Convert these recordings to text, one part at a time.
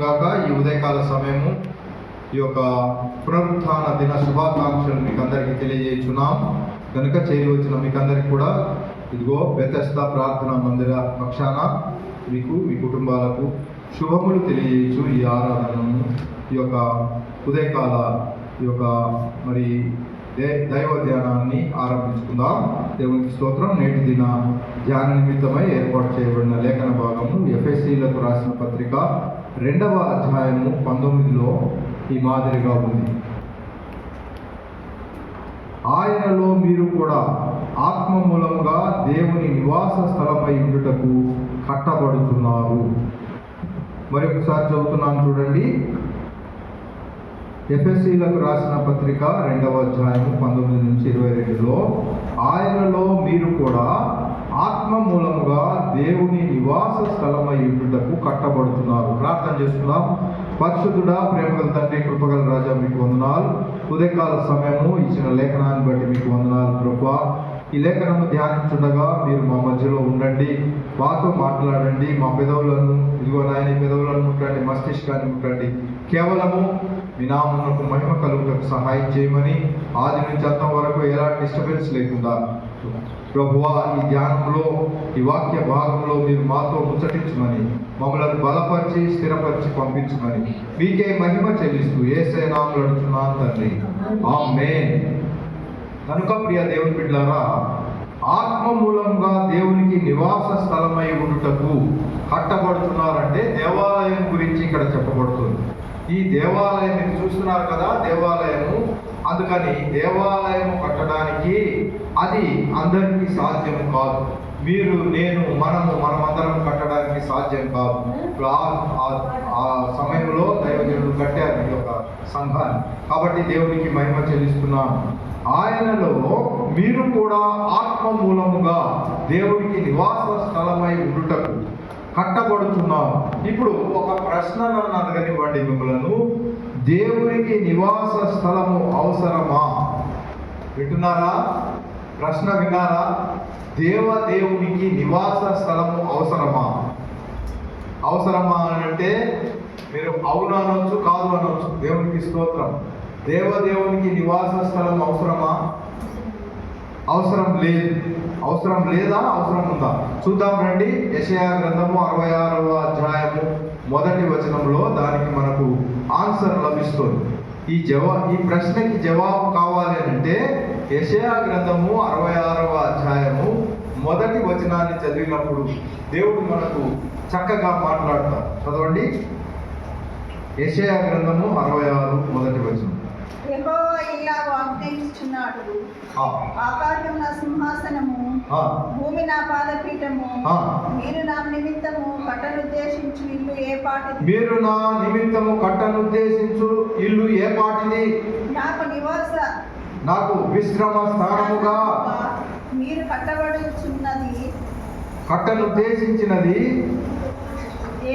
గాక. ఈ ఉదయకాల సమయము ఈ యొక్క పునరుత్థాన దిన శుభాకాంక్షలు మీకు అందరికీ తెలియజేస్తున్నాం కనుక చేరి వచ్చిన మీకు అందరికీ కూడా ఇదిగో బెతెస్దా ప్రార్థనా మందిర పక్షాన మీకు మీ కుటుంబాలకు శుభములు తెలియజేయచ్చు. ఈ ఆరాధనను ఈ యొక్క ఉదయకాల ఈ యొక్క మరి దైవ ధ్యానాన్ని ఆరంభించుకుందాం. దేవునికి స్తోత్రం. నేటి దిన ధ్యాన నిమిత్తమై ఏర్పాటు చేయబడిన లేఖన భాగము ఎఫెసీలకు రాసిన పత్రిక 2వ అధ్యాయము 19లో ఈ మాదిరిగా ఉంది. ఆయనలో మీరు కూడా ఆత్మ మూలముగా దేవుని నివాస స్థలమై ఉండుటకు కట్టబడుతున్నారు. మరి ఒకసారి చదువుతున్నాను చూడండి. ఎఫెసీలకు రాసిన పత్రిక 2వ అధ్యాయము 19 నుంచి 22లో ఆయనలో మీరు కూడా ఆత్మ మూలముగా దేవుని నివాస స్థలమై ఉండుటకు కట్టబడుతున్నారు. ప్రార్థన చేస్తున్నాం. పరిశుద్ధుడా, ప్రేమగల తండ్రి, కృపగల రాజా, మీకు వందనాలు. ఉదయకాల సమయము ఇచ్చిన లేఖనాన్ని బట్టి మీకు వందనాలు ప్రభువా. ఈ లేఖనము ధ్యానించుండగా మీరు మా మధ్యలో ఉండండి, మాతో మాట్లాడండి. మా పెదవులను ఇదిగో నాయన పెదవులను ముట్టండి, మస్తిష్కాన్ని ముట్టండి. కేవలము మీ నామమునకు మహిమ కలుగుటకు సహాయం చేయమని ఆది నుంచి అంతం వరకు ఎలాంటి డిస్టర్బెన్స్ లేకుండా ప్రభువా ఈ ధ్యానంలో ఈ వాక్య భాగంలో మీరు మాతో ముచ్చటించమని మమ్మల్ని బలపరిచి స్థిరపరిచి పంపించమని మీకే మహిమ చెల్లిస్తూ యేసయ్య నామములో అడుగుతున్నాను తండ్రి, ఆమేన్. కనుక ప్రియ దేవుని బిడ్డలారా, ఆత్మ మూలంగా దేవునికి నివాస స్థలమై ఉండుటకు కట్టబడుతున్నారంటే దేవాలయం గురించి ఇక్కడ చెప్పబడుతుంది. ఈ దేవాలయం మీరు చూస్తున్నారు కదా, దేవాలయము. అందుకని దేవాలయము కట్టడానికి అది అందరికీ సాధ్యం కాదు. మీరు, నేను, మనమందరం కట్టడానికి సాధ్యం కాదు. ఆ సమయంలో దైవజనులు కట్టారు ఈ యొక్క సంఘాన్ని. కాబట్టి దేవునికి మహిమ చెల్లిస్తున్నాను. ఆయనలో మీరు కూడా ఆత్మ మూలముగా దేవునికి నివాస స్థలమై ఉండుటకు కట్టబడుతున్నారు. ఇప్పుడు ఒక ప్రశ్న నన్ను అడగనివ్వండి మిమ్మలను, దేవునికి నివాస స్థలము అవసరమా? వింటున్నారా? ప్రశ్న విన్నారా? దేవునికి నివాస స్థలము అవసరమా? అవసరమా అని అంటే మీరు అవును అనొచ్చు, కాదు అనొచ్చు. దేవునికి స్తోత్రం. దేవునికి నివాస స్థలం అవసరమా? అవసరం లేదు. అవసరం లేదా? అవసరం ఉందా? చూద్దాం రండి. యెషయా గ్రంథము 66వ అధ్యాయము 1వ వచనంలో దానికి మనకు ఆన్సర్ లభిస్తుంది. ఈ ప్రశ్నకి జవాబు కావాలి అంటే యెషయా గ్రంథము 66వ అధ్యాయము 1వ వచనాన్ని చదివినప్పుడు దేవుడు మనకు చక్కగా మాట్లాడతారు. చదవండి. యెషయా గ్రంథము 66 1వ వచనం. యెహోవా ఇలాగ ఆజ్ఞాపిస్తున్నాడు, ఆకాశం నా సింహాసనము, భూమి నా పాదపీఠము. మీరు నా నిమిత్తము కట్టనుద్దేశించు ఇల్లు ఏ పాటిది? మీరు నా నిమిత్తము కట్టనుద్దేశించు ఇల్లు ఏ పాటిది? నాకు విశ్రమ స్థానముగా మీరు కట్టనుద్దేశించినది ఏ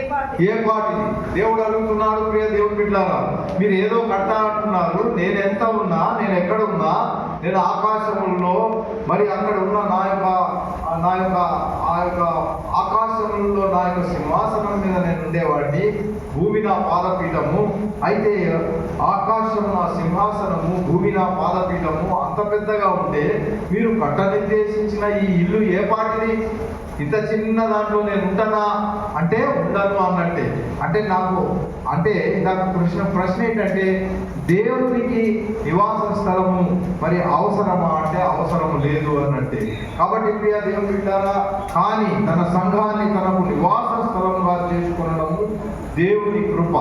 పాటిది? దేవుడు అడుగుతున్నాడు. ప్రియ దేవుని బిడ్డలారా, మీరు ఏదో కట్టా అంటున్నారు. నేను ఎంత ఉన్నా, నేను ఎక్కడ ఉన్నా, నేను ఆకాశములో మరి అక్కడ ఉన్న నా యొక్క ఆకాశములో నా యొక్క సింహాసనం మీద నేను ఉండేవాడిని. భూమి నా పాదపీఠము. అయితే ఆకాశం నా సింహాసనము, భూమి నా పాదపీఠము అంత పెద్దగా ఉంటే మీరు కట్టనిర్దేశించిన ఈ ఇల్లు ఏ పాటిది? ఇంత చిన్న దాంట్లో నేను ఉంటానా అంటే ఉండను అన్నట్టే. అంటే నాకు ప్రశ్న ఏంటంటే దేవునికి నివాస స్థలము మరి అవసరమా అంటే అవసరం లేదు అన్నట్టే. కాబట్టి ప్రియ దేవుని బిడ్డలారా, కానీ తన సంఘాన్ని తనకు నివాస స్థలంగా చేసుకొనడము దేవుని కృప.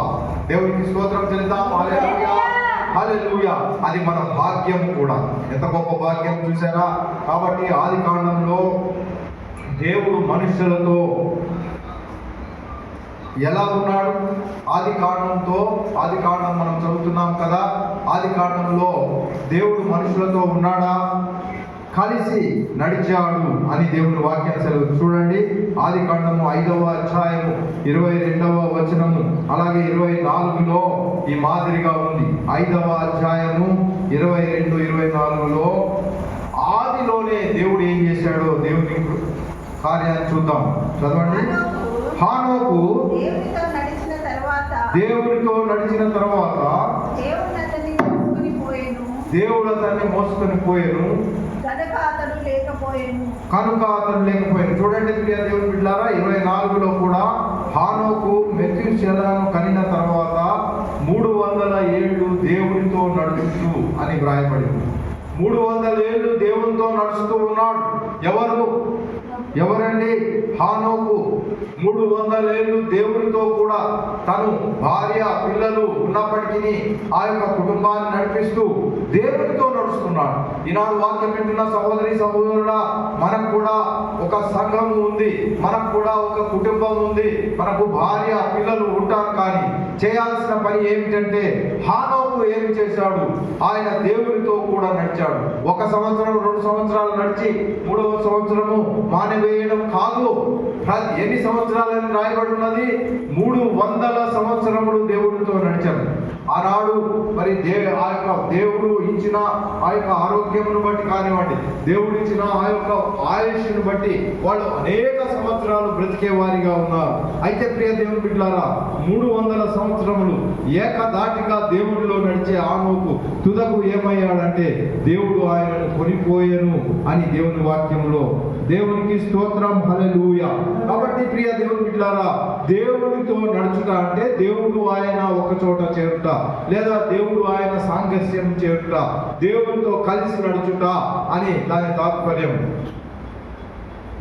దేవునికి స్తోత్రం చెల్లిద్దాం. హల్లెలూయా, హల్లెలూయా. అది మన భాగ్యం కూడా. ఎంత గొప్ప భాగ్యం చూసారా? కాబట్టి ఆది కాండంలో దేవుడు మనుషులతో ఎలా ఉన్నాడు? ఆది కాండం మనం చదువుతున్నాం కదా. ఆది కాండంలో దేవుడు మనుషులతో ఉన్నాడా? కలిసి నడిచాడు అని దేవుని వాక్యం సెలవు. చూడండి, ఆది కాండము 5వ అధ్యాయము 22వ వచనము అలాగే 24లో ఈ మాదిరిగా ఉంది. 5వ అధ్యాయము 22, 24లో ఆదిలోనే దేవుడు ఏం చేశాడో దేవుని కార్యాన్ని చూద్దాం. చదవండి. హానోకు దేవునితో నడిచిన తర్వాత దేవునితో నడిచిన తర్వాత దేవుడు అతన్ని మోసుకొని పోయెను. దేవుడు అతన్ని మోసుకొని పోయాను కనుక అతడు లేకపోయెను. కనుక అతను లేకపోయాను. చూడండి ప్రియ దేవుని బిడ్డలారా, 24లో కూడా హానోకు మెతూషెలను కనిన తర్వాత 300 ఏళ్ళు దేవునితో నడుస్తూ అని వ్రాయబడింది. 300 ఏళ్ళు దేవునితో నడుస్తూ ఉన్నాడు. ఎవరండి? హానోకు 300 ఏళ్ళు దేవునితో కూడా తను భార్య పిల్లలు ఉన్నప్పటికీ ఆ యొక్క కుటుంబాన్ని నడిపిస్తూ దేవునితో నడుస్తున్నాడు. ఈనాడు వాక్యం వింటున్న సహోదరి సహోదరుడా, మనకు కూడా ఒక సంఘం ఉంది, మనకు కూడా ఒక కుటుంబం ఉంది, మనకు భార్య పిల్లలు ఉంటారు. కానీ చేయాల్సిన పని ఏమిటంటే హానోకు ఏమి చేశాడు? ఆయన దేవునితో కూడా నడిచాడు. 1 సంవత్సరం 2 సంవత్సరాలు నడిచి 3వ సంవత్సరము మానివేయడం కాదు. ఎన్ని సంవత్సరాలని రాయబడి ఉన్నది? 300 సంవత్సరములు దేవుడితో నడిచాడు. ఆనాడు మరి ఆ యొక్క దేవుడు ఇచ్చిన ఆ యొక్క ఆరోగ్యమును బట్టి కానివ్వండి, దేవుడు ఇచ్చిన ఆ యొక్క ఆయుష్ను బట్టి వాళ్ళు అనేక సంవత్సరాలు బ్రతికే వారిగా ఉన్నారు. అయితే ప్రియ దేవుని బిడ్డలారా, 300 సంవత్సరములు ఏకదాటిగా దేవుడిలో నడిచే హానోకు తుదకు ఏమయ్యాడంటే దేవుడు ఆయనను కొనిపోయెను అని దేవుని వాక్యంలో. దేవునికి స్తోత్రం, హల్లెలూయా. కాబట్టి ప్రియ దేవుని బిడ్డలారా, దేవుడితో నడుచుట అంటే దేవుడు ఆయన ఒక చోట చేరుట, లేదా దేవుడు ఆయన సాంగత్యం చేరుట, దేవుడితో కలిసి నడుచుట అని దాని తాత్పర్యం.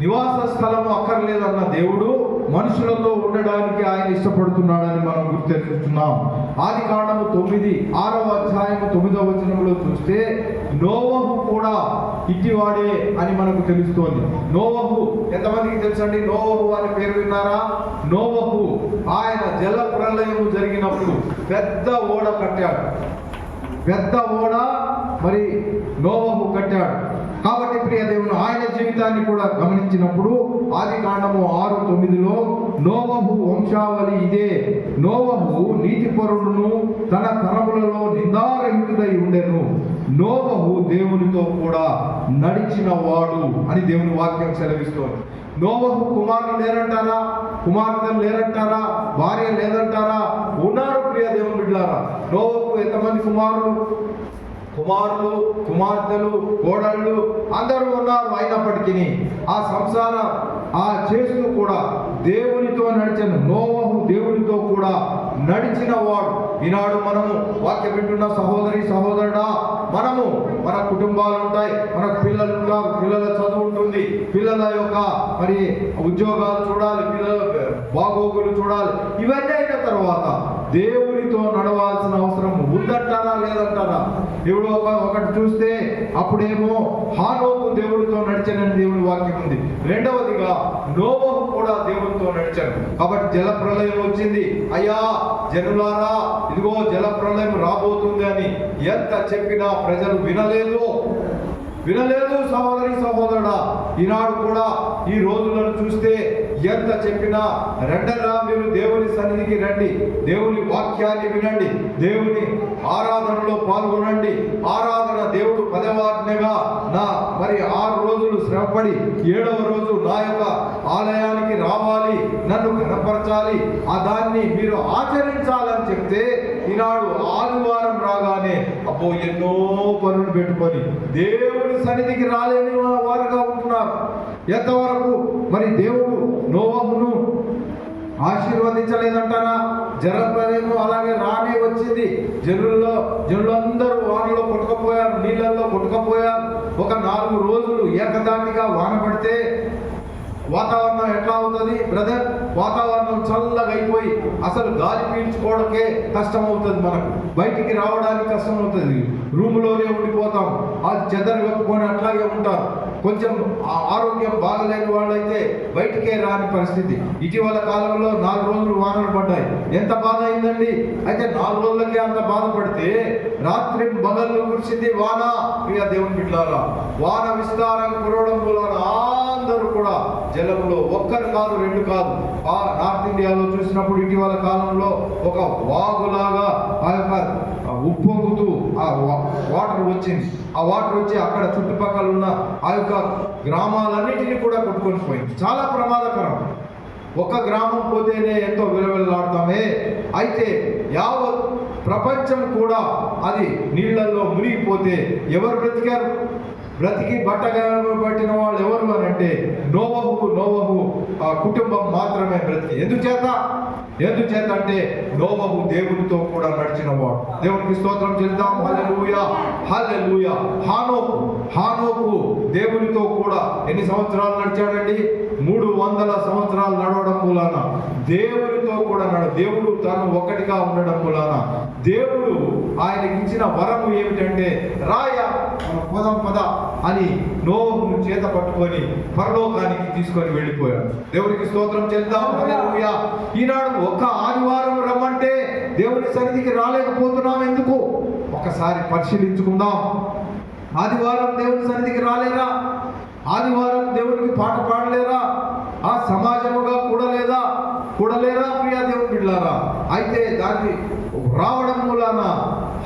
నివాస స్థలము అక్కర్లేదన్న దేవుడు మనుషులతో ఉండడానికి ఆయన ఇష్టపడుతున్నాడని మనం గుర్తిస్తున్నాం. ఆదికాండము 6వ అధ్యాయము 9వ వచనంలో చూస్తే నోవహు కూడా ఇట్టివాడే అని మనకు తెలుస్తోంది. నోవహు ఎంతమందికి తెలుసండి? నోవహు అని పేరు విన్నారా? నోవహు ఆయన జల ప్రళయము జరిగినప్పుడు పెద్ద ఓడ కట్టాడు. పెద్ద ఓడ మరి నోవహు కట్టాడు. కాబట్టి ప్రియ దేవుని ఆయన జీవితాన్ని కూడా గమనించినప్పుడు ఆదికాండము 6:9లో నోవహు వంశావళి ఇదే. నోవహు నీతిపరుడును తన తరములలో నిందారహితుడై ఉండెను. నోవహు దేవునితో కూడా నడిచిన వాడు అని దేవుని వాక్యం సెలవిస్తోంది. నోవహు కుమారులు లేరంటారా? కుమార్తెలు లేరంటారా? భార్య లేదంటారా? ఉన్నారు ప్రియ దేవుని బిడ్డలారా. నోవహు ఎంతమంది కుమారులు కుమార్తెలు కోడళ్ళు అందరూ ఉన్నారు. అయినప్పటికీ ఆ సంసారం చేస్తూ కూడా దేవునితో నడిచను. నోవహు దేవునితో కూడా నడిచిన వాడు. ఈనాడు మనము వాక్య వింటున్న సహోదరి సహోదరుడా, మనము మన కుటుంబాలు ఉంటాయి, మనకు పిల్లలు ఉంటారు, పిల్లల చదువు ఉంటుంది, పిల్లల యొక్క మరి ఉద్యోగాలు చూడాలి, పిల్లల బాగోగులు చూడాలి. ఇవన్నీ అయిన తర్వాత దేవునితో నడవాల్సిన అవసరం ఉందంటారా లేదంటారా? దేవుడు ఒకటి చూస్తే అప్పుడేమో హానోకు దేవుడితో నడిచానని దేవుని వాక్యం ఉంది. రెండవదిగా నోవహు కూడా దేవునితో నడిచాడు. కాబట్టి జల ప్రళయం వచ్చింది. అయ్యా జనులారా, ఇదిగో జల ప్రళయం రాబోతుంది అని ఎంత చెప్పినా ప్రజలు వినలేదు. సహోదరి సహోదరుడా, ఈనాడు కూడా ఈ రోజులను చూస్తే ఎంత చెప్పినా రెండరా మీరు దేవుని సన్నిధికి రండి, దేవుని వాక్యాన్ని వినండి, దేవుని ఆరాధనలో పాల్గొనండి. ఆరాధన దేవుడు 10వ ఆజ్ఞగా మరి 6 రోజులు శ్రమపడి 7వ రోజు నా యొక్క ఆలయానికి రావాలి, నన్ను కనపరచాలి, దాన్ని మీరు ఆచరించాలని చెప్తే ఈనాడు ఆదివారం రాగానే అబ్బో ఎన్నో పనులు పెట్టుకొని దేవుని సన్నిధికి రాలేని వారుగా ఉంటున్నారు. ఎంతవరకు మరి దేవుడు నోవహును ఆశీర్వదించలేదంటారా? జలప్రళయము అలాగే రానే వచ్చింది. జనులందరూ వానలో కొట్టుకుపోయారు, నీళ్ళల్లో కొట్టుకుపోయారు. ఒక 4 రోజులు ఏకదాటిగా వాన పడితే వాతావరణం ఎట్లా అవుతుంది బ్రదర్? వాతావరణం చల్లగా అయిపోయి అసలు గాలి పీల్చుకోవడకే కష్టం అవుతుంది, మనకు బయటికి రావడానికి కష్టం అవుతుంది, రూములోనే ఉండిపోతాం, అది చెదరు వెప్పుకొని అట్లాగే ఉంటారు. కొంచెం ఆరోగ్యం బాగలేని వాళ్ళైతే బయటికే రాని పరిస్థితి. ఇటీవల కాలంలో 4 రోజులు వానలు పడ్డాయి. ఎంత బాధ అయిందండి. అయితే 4 రోజులకే అంత బాధపడితే రాత్రి పగళ్ళు కురిసింది వాన. ప్రియ దేవుని బిడ్డలారా, వాన విస్తారం కురవడం వలన అందరూ కూడా జలంలో ఒక్కరు కాదు 2 కాదు. నార్త్ ఇండియాలో చూసినప్పుడు ఇటీవల కాలంలో ఒక వాగులాగా ఆ యొక్క ఉప్పొంగుతూ ఆ వాటర్ వచ్చింది. ఆ వాటర్ వచ్చి అక్కడ చుట్టుపక్కల ఉన్న ఆ యొక్క గ్రామాలన్నిటినీ కూడా కొట్టుకొని పోయింది. చాలా ప్రమాదకరం. ఒక గ్రామం పోతేనే ఎంతో విలువలాడతామే, అయితే యావత్ ప్రపంచం కూడా అది నీళ్లలో మునిగిపోతే ఎవరు బ్రతికారు? బ్రతికి బట్టబట్టిన వాళ్ళు ఎవరు అని అంటే నోవహు కుటుంబం మాత్రమే బ్రతికి. ఎందుచేత అంటే నోవహు దేవునితో కూడా నడిచినవాడు. దేవునికి స్తోత్రం చెల్లిద్దాం. హల్లెలూయా, హల్లెలూయా. హానోకు దేవునితో కూడా ఎన్ని సంవత్సరాలు నడిచాడండి? 300 సంవత్సరాలు నడవడం మూలాన దేవునితో కూడా దేవుడు తాను ఒకటిగా ఉండడం మూలాన దేవుడు ఆయనకి ఇచ్చిన వరము ఏమిటంటే రాయ పద అని నోవహును చేత పట్టుకొని పరలోకానికి తీసుకొని వెళ్ళిపోయాడు. దేవునికి స్తోత్రం చెల్లిద్దాం. హల్లెలూయా. ఈనాడు ఒక్క ఆదివారం రమ్మంటే దేవుని సన్నిధికి రాలేకపోతున్నాం. ఎందుకు? ఒకసారి పరిశీలించుకుందాం. ఆదివారం దేవుని సన్నిధికి రాలేరా? ఆదివారం దేవునికి పాట పాడలేరా? ఆ సమాజముగా కూడలేరా ప్రియా దేవుని బిడ్డలారా? అయితే దాన్ని రావడం మూలాన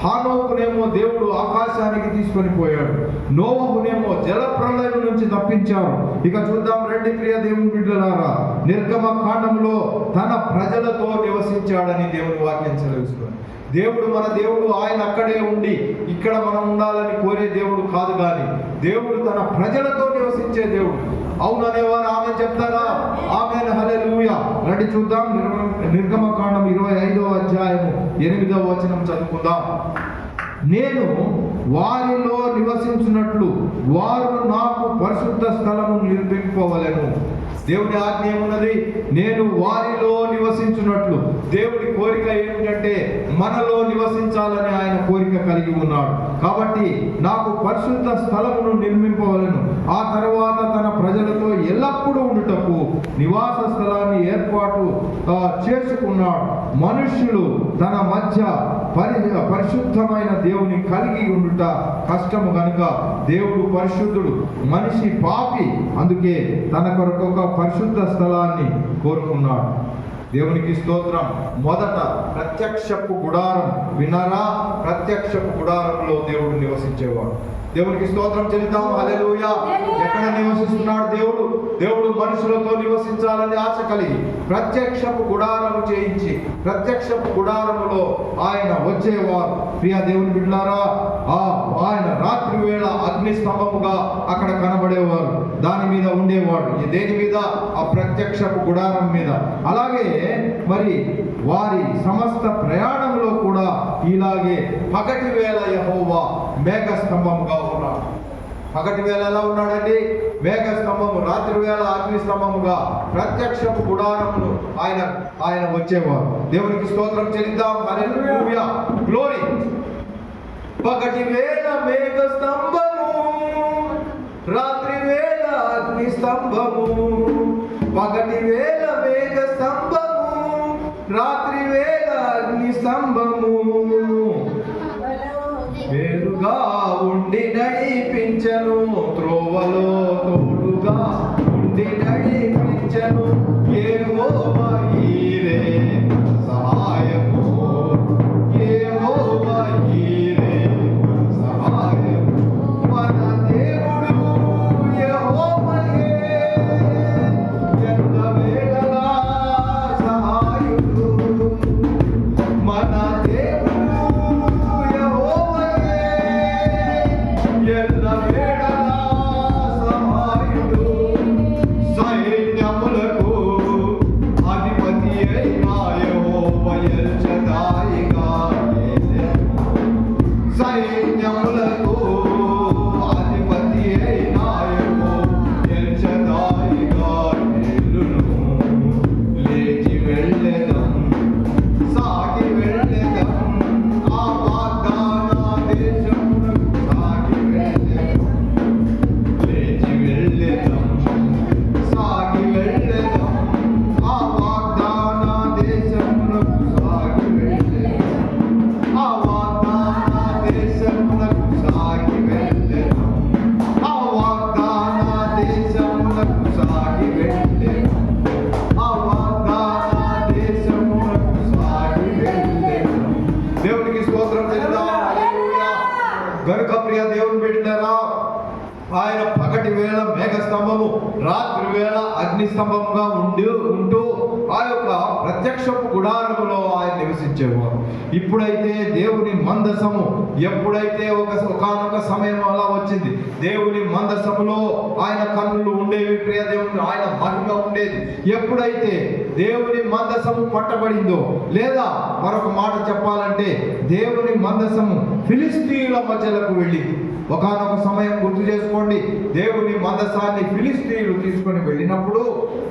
హానోకునేమో దేవుడు ఆకాశానికి తీసుకొని పోయాడు, నోవహునేమో జల ప్రళయం నుంచి తప్పించారు. ఇక చూద్దాం రండి ప్రియ దేవుని బిడ్డలారా. నిర్గమ కాండంలో తన ప్రజలతో నివసించాడని దేవుని వాక్యం సెలవిస్తుంది. దేవుడు మన దేవుడు, ఆయన అక్కడే ఉండి ఇక్కడ మనం ఉండాలని కోరే దేవుడు కాదు, కానీ దేవుడు తన ప్రజలతో నివసించే దేవుడు. అవుననేవారు ఆమె చెప్తారా? ఆమేన్, హల్లెలూయా. రండి చూద్దాం. నిర్గమకాండం 25వ అధ్యాయము 8వ వచనం చదువుకుందాం. నేను వారిలో నివసించినట్లు వారు నాకు పరిశుద్ధ స్థలము నిర్మింపవలెను. దేవుని ఆజ్ఞ ఏమున్నది? నేను వారిలో నివసించినట్లు. దేవుడి కోరిక ఏమిటంటే మనలో నివసించాలని ఆయన కోరిక కలిగి ఉన్నాడు. కాబట్టి నాకు పరిశుద్ధ స్థలమును నిర్మింపవలెను. ఆ తర్వాత తన ప్రజలతో ఎల్లప్పుడూ ఉండుటకు నివాస స్థలాన్ని ఏర్పాటు చేసుకున్నాడు. మనుష్యులు తన మధ్య పరిశుద్ధమైన దేవుని కలిగి ఉండుట కష్టము గనుక దేవుడు పరిశుద్ధుడు, మనిషి పాపి, అందుకే తన కొరకు ఒక పరిశుద్ధ స్థలాన్ని కోరుకున్నాడు. దేవునికి స్తోత్రం. మొదట ప్రత్యక్షపు గుడారం విన్నారా? ప్రత్యక్షపు గుడారంలో దేవుడు నివసించేవాడు. దేవునికి స్తోత్రం చెల్లిద్దాం. హల్లెలూయా. ఎక్కడ నివసిస్తున్నాడు దేవుడు? దేవుడు మనుషులతో నివసించాలని ఆశ కలిగి ప్రత్యక్షపు గుడారము చేయించి ప్రత్యక్షపు గుడారములో ఆయన వచ్చేవారు. ప్రియ దేవుని బిడ్డలారా, ఆయన రాత్రి వేళ అగ్ని స్తంభముగా అక్కడ కనబడేవారు. దాని మీద ఉండేవాడు. దేని మీద? ఆ ప్రత్యక్షపు గుడారం మీద. అలాగే మరి వారి సమస్త ప్రయాణంలో కూడా ఇలాగే పగటి వేళ యెహోవా మేఘ స్తంభముగా ఉన్నాడు. పగటి వేళ ఎలా ఉన్నాడండి? మేఘ స్తంభము, రాత్రి వేళ అగ్ని స్తంభముగా ప్రత్యక్షపు గుడారమును ఆయన వచ్చేవారు. దేవునికి స్తోత్రం చెల్లిద్దాం. హల్లెలూయా, గ్లోరీ. పగటి వేళ మేఘ స్తంభము, రాత్రి వేళ అగ్ని స్తంభము. పగటి వేళ మేఘ స్తంభము, రాత్రి వేళ అగ్ని స్తంభము. వేరుగా ఉండి నడిపించను, త్రోవలో తోడుగా ఉండి నడిపించను. యెహోవా ఈరే సహాయము, యెహోవా ఈరే సహాయము. మన దేవుడు యెహోవాయే ఎల్లవేళలా సహాయుడు. మన దేవుడు గనుక ప్రియ దేవుని బిడ్డలారా, ఆయన పగటి వేళ మేఘ స్తంభము, రాత్రి వేళ అగ్ని స్తంభముగా ఉంటూ ప్రత్యక్షపు గుడారములో ఆయన నివసించేవారు. ఇప్పుడైతే దేవుని మందసము ఎప్పుడైతే ఒకానొక సమయం అలా వచ్చింది, దేవుని మందసములో ఆయన కన్నులు ఉండేవి, ప్రియ దేవుని ఆయన మహిమ ఉండేది. ఎప్పుడైతే దేవుని మందసము పట్టబడిందో, లేదా మరొక మాట చెప్పాలంటే దేవుని మందసము ఫిలిస్తీయుల మధ్యలకు వెళ్ళింది. ఒకానొక సమయం గుర్తు చేసుకోండి, దేవుని మందసాన్ని ఫిలిస్తీయులు తీసుకొని వెళ్ళినప్పుడు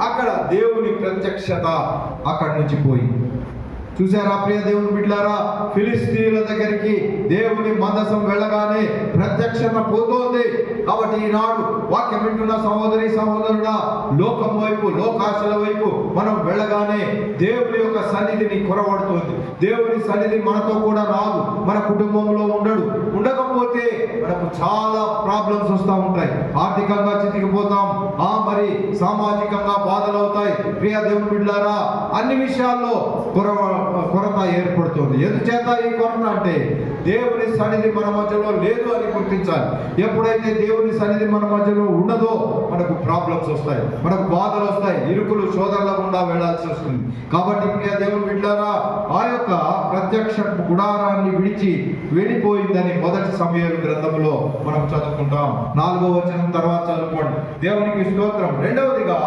అక్కడ దేవుని ప్రత్యక్షత అక్కడి నుంచి పోయింది. చూసారా ప్రియ దేవుని బిడ్డలారా, ఫిలిస్తీయుల దగ్గరికి దేవుని మందసం వెళ్ళగానే ప్రత్యక్షత పోతోంది. కాబట్టి ఈనాడు వాక్యం వింటున్న సహోదరి సహోదరుడా, లోకం వైపు, లోకాశల వైపు మనం వెళ్ళగానే దేవుని యొక్క సన్నిధిని కొరవడుతోంది. దేవుని సన్నిధి మనతో కూడా రాదు, మన కుటుంబంలో ఉండకపోతే మనకు చాలా ప్రాబ్లమ్స్ వస్తూ ఉంటాయి. ఆర్థికంగా చితికిపోతాం, మరి సామాజికంగా బాధలు అవుతాయి. ప్రియ దేవుని బిడ్డలారా, అన్ని విషయాల్లో కొరత ఏర్పడుతుంది. ఎందుచేత ఈ కొరత అంటే దేవుని సన్నిధి మన మధ్యలో లేదు అని గుర్తించాలి. ఎప్పుడైతే దేవుని సన్నిధి మన మధ్యలో ఉండదో మనకు ప్రాబ్లమ్స్ వస్తాయి, మనకు బాధలు వస్తాయి, ఇరుకులు శోధనల గుండా వెళ్లాల్సి వస్తుంది. కాబట్టి ప్రియ దేవుని బిడ్డలారా, ఆ యొక్క ప్రత్యక్ష గుడారాన్ని విడిచి వెళ్ళిపోయిందని మొదటి సమూయేలు గ్రంథంలో మనం చదువుకుంటాం. 4వ వచనం తర్వాత చదువుకోండి. దేవునికి స్తోత్రం. రెండవదిగా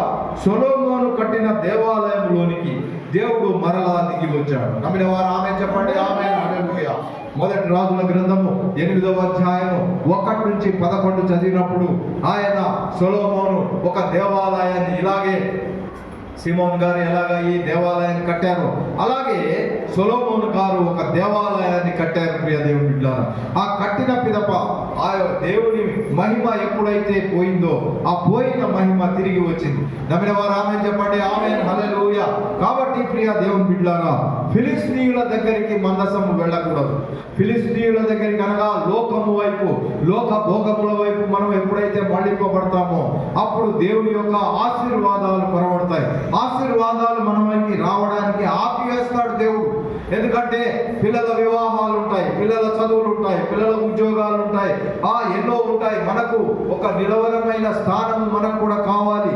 సొలొమోను కట్టిన దేవాలయంలోనికి దేవుడు మరలా దిగి వచ్చాడు. నమ్మిన వారు ఆమె చెప్పండి. ఆమె. హల్లెలూయా. మొదటి రాజుల గ్రంథము 8వ అధ్యాయము 1 నుంచి 11 చదివినప్పుడు ఆయన సొలొమోను ఒక దేవాలయాన్ని ఇలాగే సిమోన్ గారు ఎలాగ ఈ దేవాలయాన్ని కట్టారు, అలాగే సొలొమోను గారు ఒక దేవాలయాన్ని కట్టారు. ప్రియ దేవుని బిడ్డలారా, ఆ కట్టిన పిదప ఆ దేవుని మహిమ ఎప్పుడైతే పోయిందో ఆ పోయిన మహిమ తిరిగి వచ్చింది. నమ్మిన వారు ఆమె చెప్పండి. ఆమేన్. హల్లెలూయా. కాబట్టి ప్రియ దేవుని బిడ్డలారా, ఫిలిస్తీయుల దగ్గరికి మందసము వెళ్ళకూడదు. ఫిలిస్తీయుల దగ్గరికి అనగా లోకము వైపు, లోక భోగముల వైపు మనం ఎప్పుడైతే మళ్ళింపబడతామో అప్పుడు దేవుని యొక్క ఆశీర్వాదాలు కొరవడతాయి. ఆశీర్వాదాలు మనకి రావడానికి ఆపివేస్తాడు దేవుడు. ఎందుకంటే పిల్లల వివాహాలు ఉంటాయి, పిల్లల చదువులు ఉంటాయి, పిల్లల ఉద్యోగాలు ఉంటాయి, ఎన్నో ఉంటాయి. మనకు ఒక నిలవరమైన స్థానం మనకు కూడా కావాలి.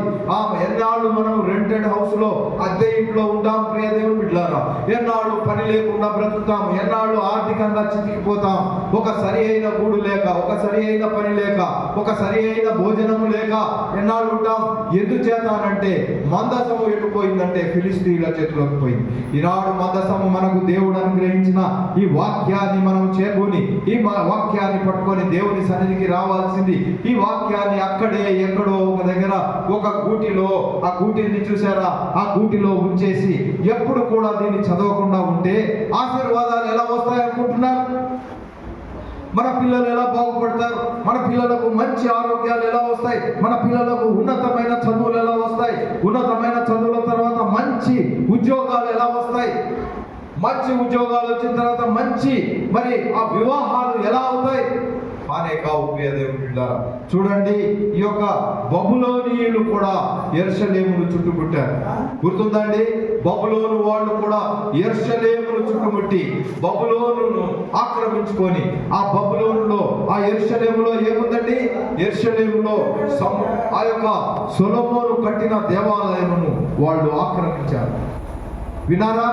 ఎన్నాళ్ళు మనం రెంటెడ్ హౌస్ లో, అద్దె ఇంట్లో ఉంటాం ప్రియ దేవుని బిడ్డలారా, ఎన్నాళ్ళు పని లేకుండా బ్రతుకుతాం, ఎన్నాళ్ళు ఆర్థికంగా చితికిపోతాం. ఒక సరి అయిన గూడు లేక, ఒక సరి అయిన పని లేక, ఒక సరి అయిన భోజనము లేక ఎన్నాళ్ళు ఉంటాం. ఎందుచేతానంటే మందసము ఎటుపోయిందంటే ఫిలిస్తీయుల చేతిలోకి పోయింది. ఈనాడు మందసము మనకు దేవుడు అనుగ్రహించిన ఈ వాక్యాన్ని మనం చేరుకొని, ఈ వాక్యాన్ని పట్టుకొని దేవుని సన్నిధికి రావాల్సింది. ఈ వాక్యాన్ని అక్కడే ఎక్కడో ఒక దగ్గర ఒక గూటిలో, ఆ గూటిని చూసారా, ఆ గూటిలో ఉంచేసి ఎప్పుడు కూడా దీన్ని చదవకుండా ఉంటే ఆశీర్వాదాలు ఎలా వస్తాయనుకుంటున్నారు? మన పిల్లలు ఎలా బాగుపడతారు? మన పిల్లలకు మంచి ఆరోగ్యాలు ఎలా వస్తాయి? మన పిల్లలకు ఉన్నతమైన చదువులు ఎలా వస్తాయి? ఉన్నతమైన చదువుల తర్వాత మంచి ఉద్యోగాలు ఎలా వస్తాయి? మంచి ఉద్యోగాలు వచ్చిన తర్వాత మంచి ఆ వివాహాలు ఎలా అవుతాయి? కావు ప్రియ దేవుని బిడ్డలారా. చూడండి, ఈ యొక్క బబులోనీయులు కూడా యెరూషలేమును చుట్టుముట్టారు. గుర్తుందండి? బబులోను వాళ్ళు కూడా యెరూషలేమును చుట్టుముట్టి బబులోనును ఆక్రమించుకొని, ఆ బబులోనులో, ఆ యెరూషలేములో ఏముందండి? యెరూషలేములో ఆ యొక్క సొలొమోను కట్టిన దేవాలయమును వాళ్ళు ఆక్రమించారు. వినారా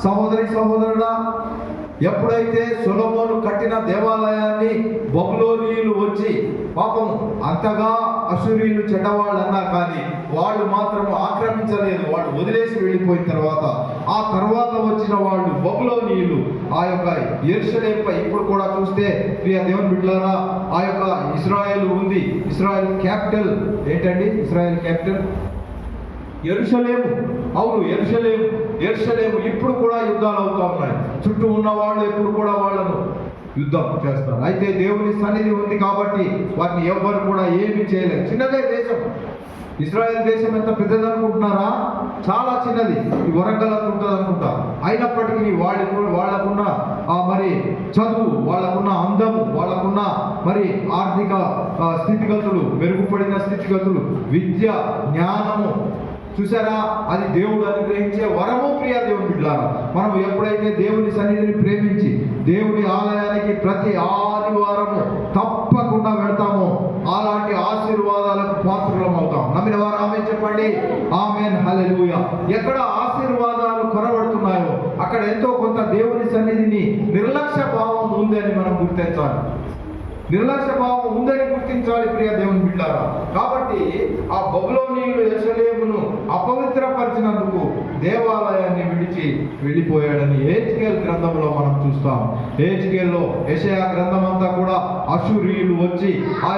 సహోదరి సహోదరుడా? ఎప్పుడైతే సొలొమోను కట్టిన దేవాలయాన్ని బబులోనీయులు వచ్చి, పాపం అంతగా అశ్షూరీయులు చెడ్డవాళ్ళు అన్నా కానీ వాళ్ళు మాత్రం ఆక్రమించలేదు. వాళ్ళు వదిలేసి వెళ్ళిపోయిన తర్వాత ఆ తర్వాత వచ్చిన వాళ్ళు బబులోనీయులు ఆ యొక్క యెరూషలేముపై, ఇప్పుడు కూడా చూస్తే ప్రియ దేవుని బిడ్డలారా, ఆ యొక్క ఇశ్రాయేలు ఉంది. ఇశ్రాయేల్ క్యాపిటల్ ఏంటండి? ఇశ్రాయేల్ క్యాపిటల్ యెరూషలేము. అవును, యెరూషలేము. ఇప్పుడు కూడా యుద్ధాలు అవుతా ఉన్నాయి. చుట్టూ ఉన్న వాళ్ళు ఎప్పుడు కూడా వాళ్ళను యుద్ధం చేస్తారు. అయితే దేవుని సన్నిధి ఉంది కాబట్టి వాటిని ఎవ్వరు కూడా ఏమీ చేయలేరు. చిన్నదే దేశం. ఇశ్రాయేల్ దేశం ఎంత పెద్దది అనుకుంటున్నారా? చాలా చిన్నది. ఈ వరంగల్ అంత ఉంటుంది అనుకుంటా. అయినప్పటికీ వాళ్ళకున్న చదువు, వాళ్ళకున్న అందము, వాళ్ళకున్న ఆర్థిక స్థితిగతులు, మెరుగుపడిన స్థితిగతులు, విద్య, జ్ఞానము, చూసారా, అది దేవుడు అనుగ్రహించే వరము. ప్రియ దేవుని బిడ్డలారా, మనం ఎప్పుడైతే దేవుని సన్నిధిని ప్రేమించి దేవుని ఆలయానికి ప్రతి ఆదివారము తప్పకుండా వెళ్తామో అలాంటి ఆశీర్వాదాలకు పాత్రలం అవుతాం. నమ్మిన వారు ఆమె చెప్పండి. ఆమేన్. హల్లెలూయా. ఎక్కడ ఆశీర్వాదాలు కొరవడతాయి ఎంతో కొంత దేవుని సన్నిధిని నిర్లక్ష్య భావం ఉంది అని మనం గుర్తించాలి. నిర్లక్ష్య భావం ఉందని గుర్తించాలి ప్రియ దేవుని బిడ్డారా. కాబట్టి ఆ బబులోనీయులు యెరూషలేమును అపవిత్రపరిచినందుకు దేవాలయాన్ని విడిచి వెళ్ళిపోయాడని హెజ్కేల్ గ్రంథంలో మనం చూస్తాం. హెజ్కేల్లో యెషయా గ్రంథం అంతా కూడా అశూరీయులు వచ్చి ఆ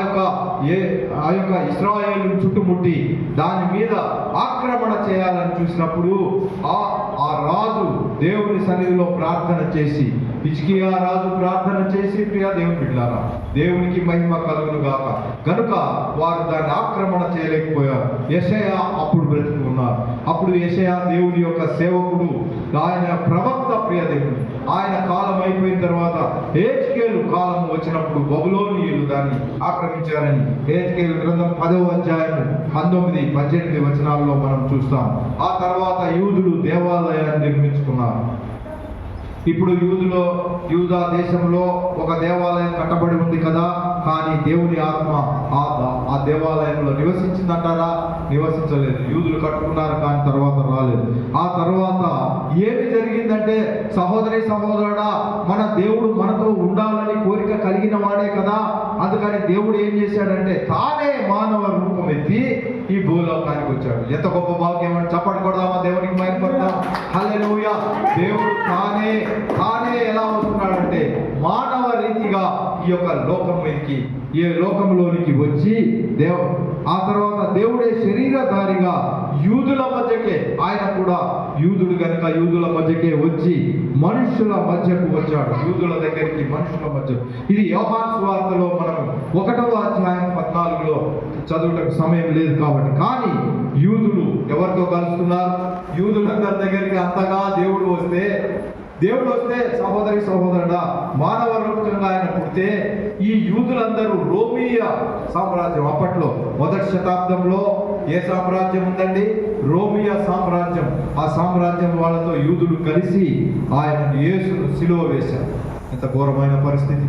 యొక్క ఇశ్రాయేలును చుట్టుముట్టి దాని మీద ఆక్రమణ చేయాలని చూసినప్పుడు ఆ రాజు దేవుని సన్నిధిలో ప్రార్థన చేసి, హిజ్కియా రాజు ప్రార్థన చేసి, ప్రియ దేవుని బిడ్డలారా, దేవునికి మహిమ కలుగును గాక, కనుక వారు దాన్ని ఆక్రమణ చేయలేకపోయారు. యెషయా అప్పుడు బ్రతుకున్నారు. అప్పుడు యెషయా దేవుని యొక్క సేవకుడు, ఆయన ప్రవక్త, ప్రియ దేవుడు. ఆయన కాలం అయిపోయిన తర్వాత హెజ్కేలు కాలం వచ్చినప్పుడు బబులోనీయులు దాన్ని ఆక్రమించారని హెజ్కేలు గ్రంథం 10వ అధ్యాయం 19, 18 వచనాల్లో మనం చూస్తాం. ఆ తర్వాత యూదులు దేవాలయాన్ని నిర్మించుకున్నారు. ఇప్పుడు యూదా దేశంలో ఒక దేవాలయం కట్టబడి ఉంది కదా, కానీ దేవుని ఆత్మ ఆ దేవాలయంలో నివసించిందంటారా? నివసించలేదు. యూదులు కట్టుకున్నారు కానీ తర్వాత రాలేదు. ఆ తర్వాత ఏమి జరిగిందంటే, సహోదరుడా, మన దేవుడు మనతో ఉండాలని కోరిక కలిగిన వాడే కదా, అందుకని దేవుడు ఏం చేశాడంటే తానే మానవ రూపం ఎత్తి ఈ భూలోకానికి వచ్చాడు. ఎంత గొప్ప భాగ్యం అని చప్పట్లు కొడదామా, దేవునికి మహిమపడదాం. హల్లెలూయా. దేవుడు తానే ఎలా వస్తున్నాడంటే మానవ రీతిగా ఈ యొక్క లోకంలోనికి వచ్చి ఆ తర్వాత దేవుడే శరీరధారిగా యూదుల మధ్యకే, ఆయన కూడా యూదుడు కనుక యూదుల మధ్యకే వచ్చి మనుషుల మధ్యకు వచ్చాడు. యూదుల దగ్గరికి, మనుషుల మధ్య. ఇది యోహాను సువార్తలో మనం 1వ అధ్యాయం 14లో చదువుటకు సమయం లేదు కాబట్టి. కానీ యూదులు ఎవరితో కలుస్తున్నారు? యూదులందరి దగ్గరికి అంతగా దేవుడు వస్తే సహోదరుడా, మానవ రూపంగా ఆయన పుడితే ఈ యూదులందరూ రోమీయ సామ్రాజ్యం, అప్పట్లో 1వ శతాబ్దంలో ఏ సామ్రాజ్యం ఉందండి? రోమియ సామ్రాజ్యం. ఆ సామ్రాజ్యం వాళ్ళతో యూదులు కలిసి ఆయన యేసును సిలువ వేశారు. ఎంత ఘోరమైన పరిస్థితి,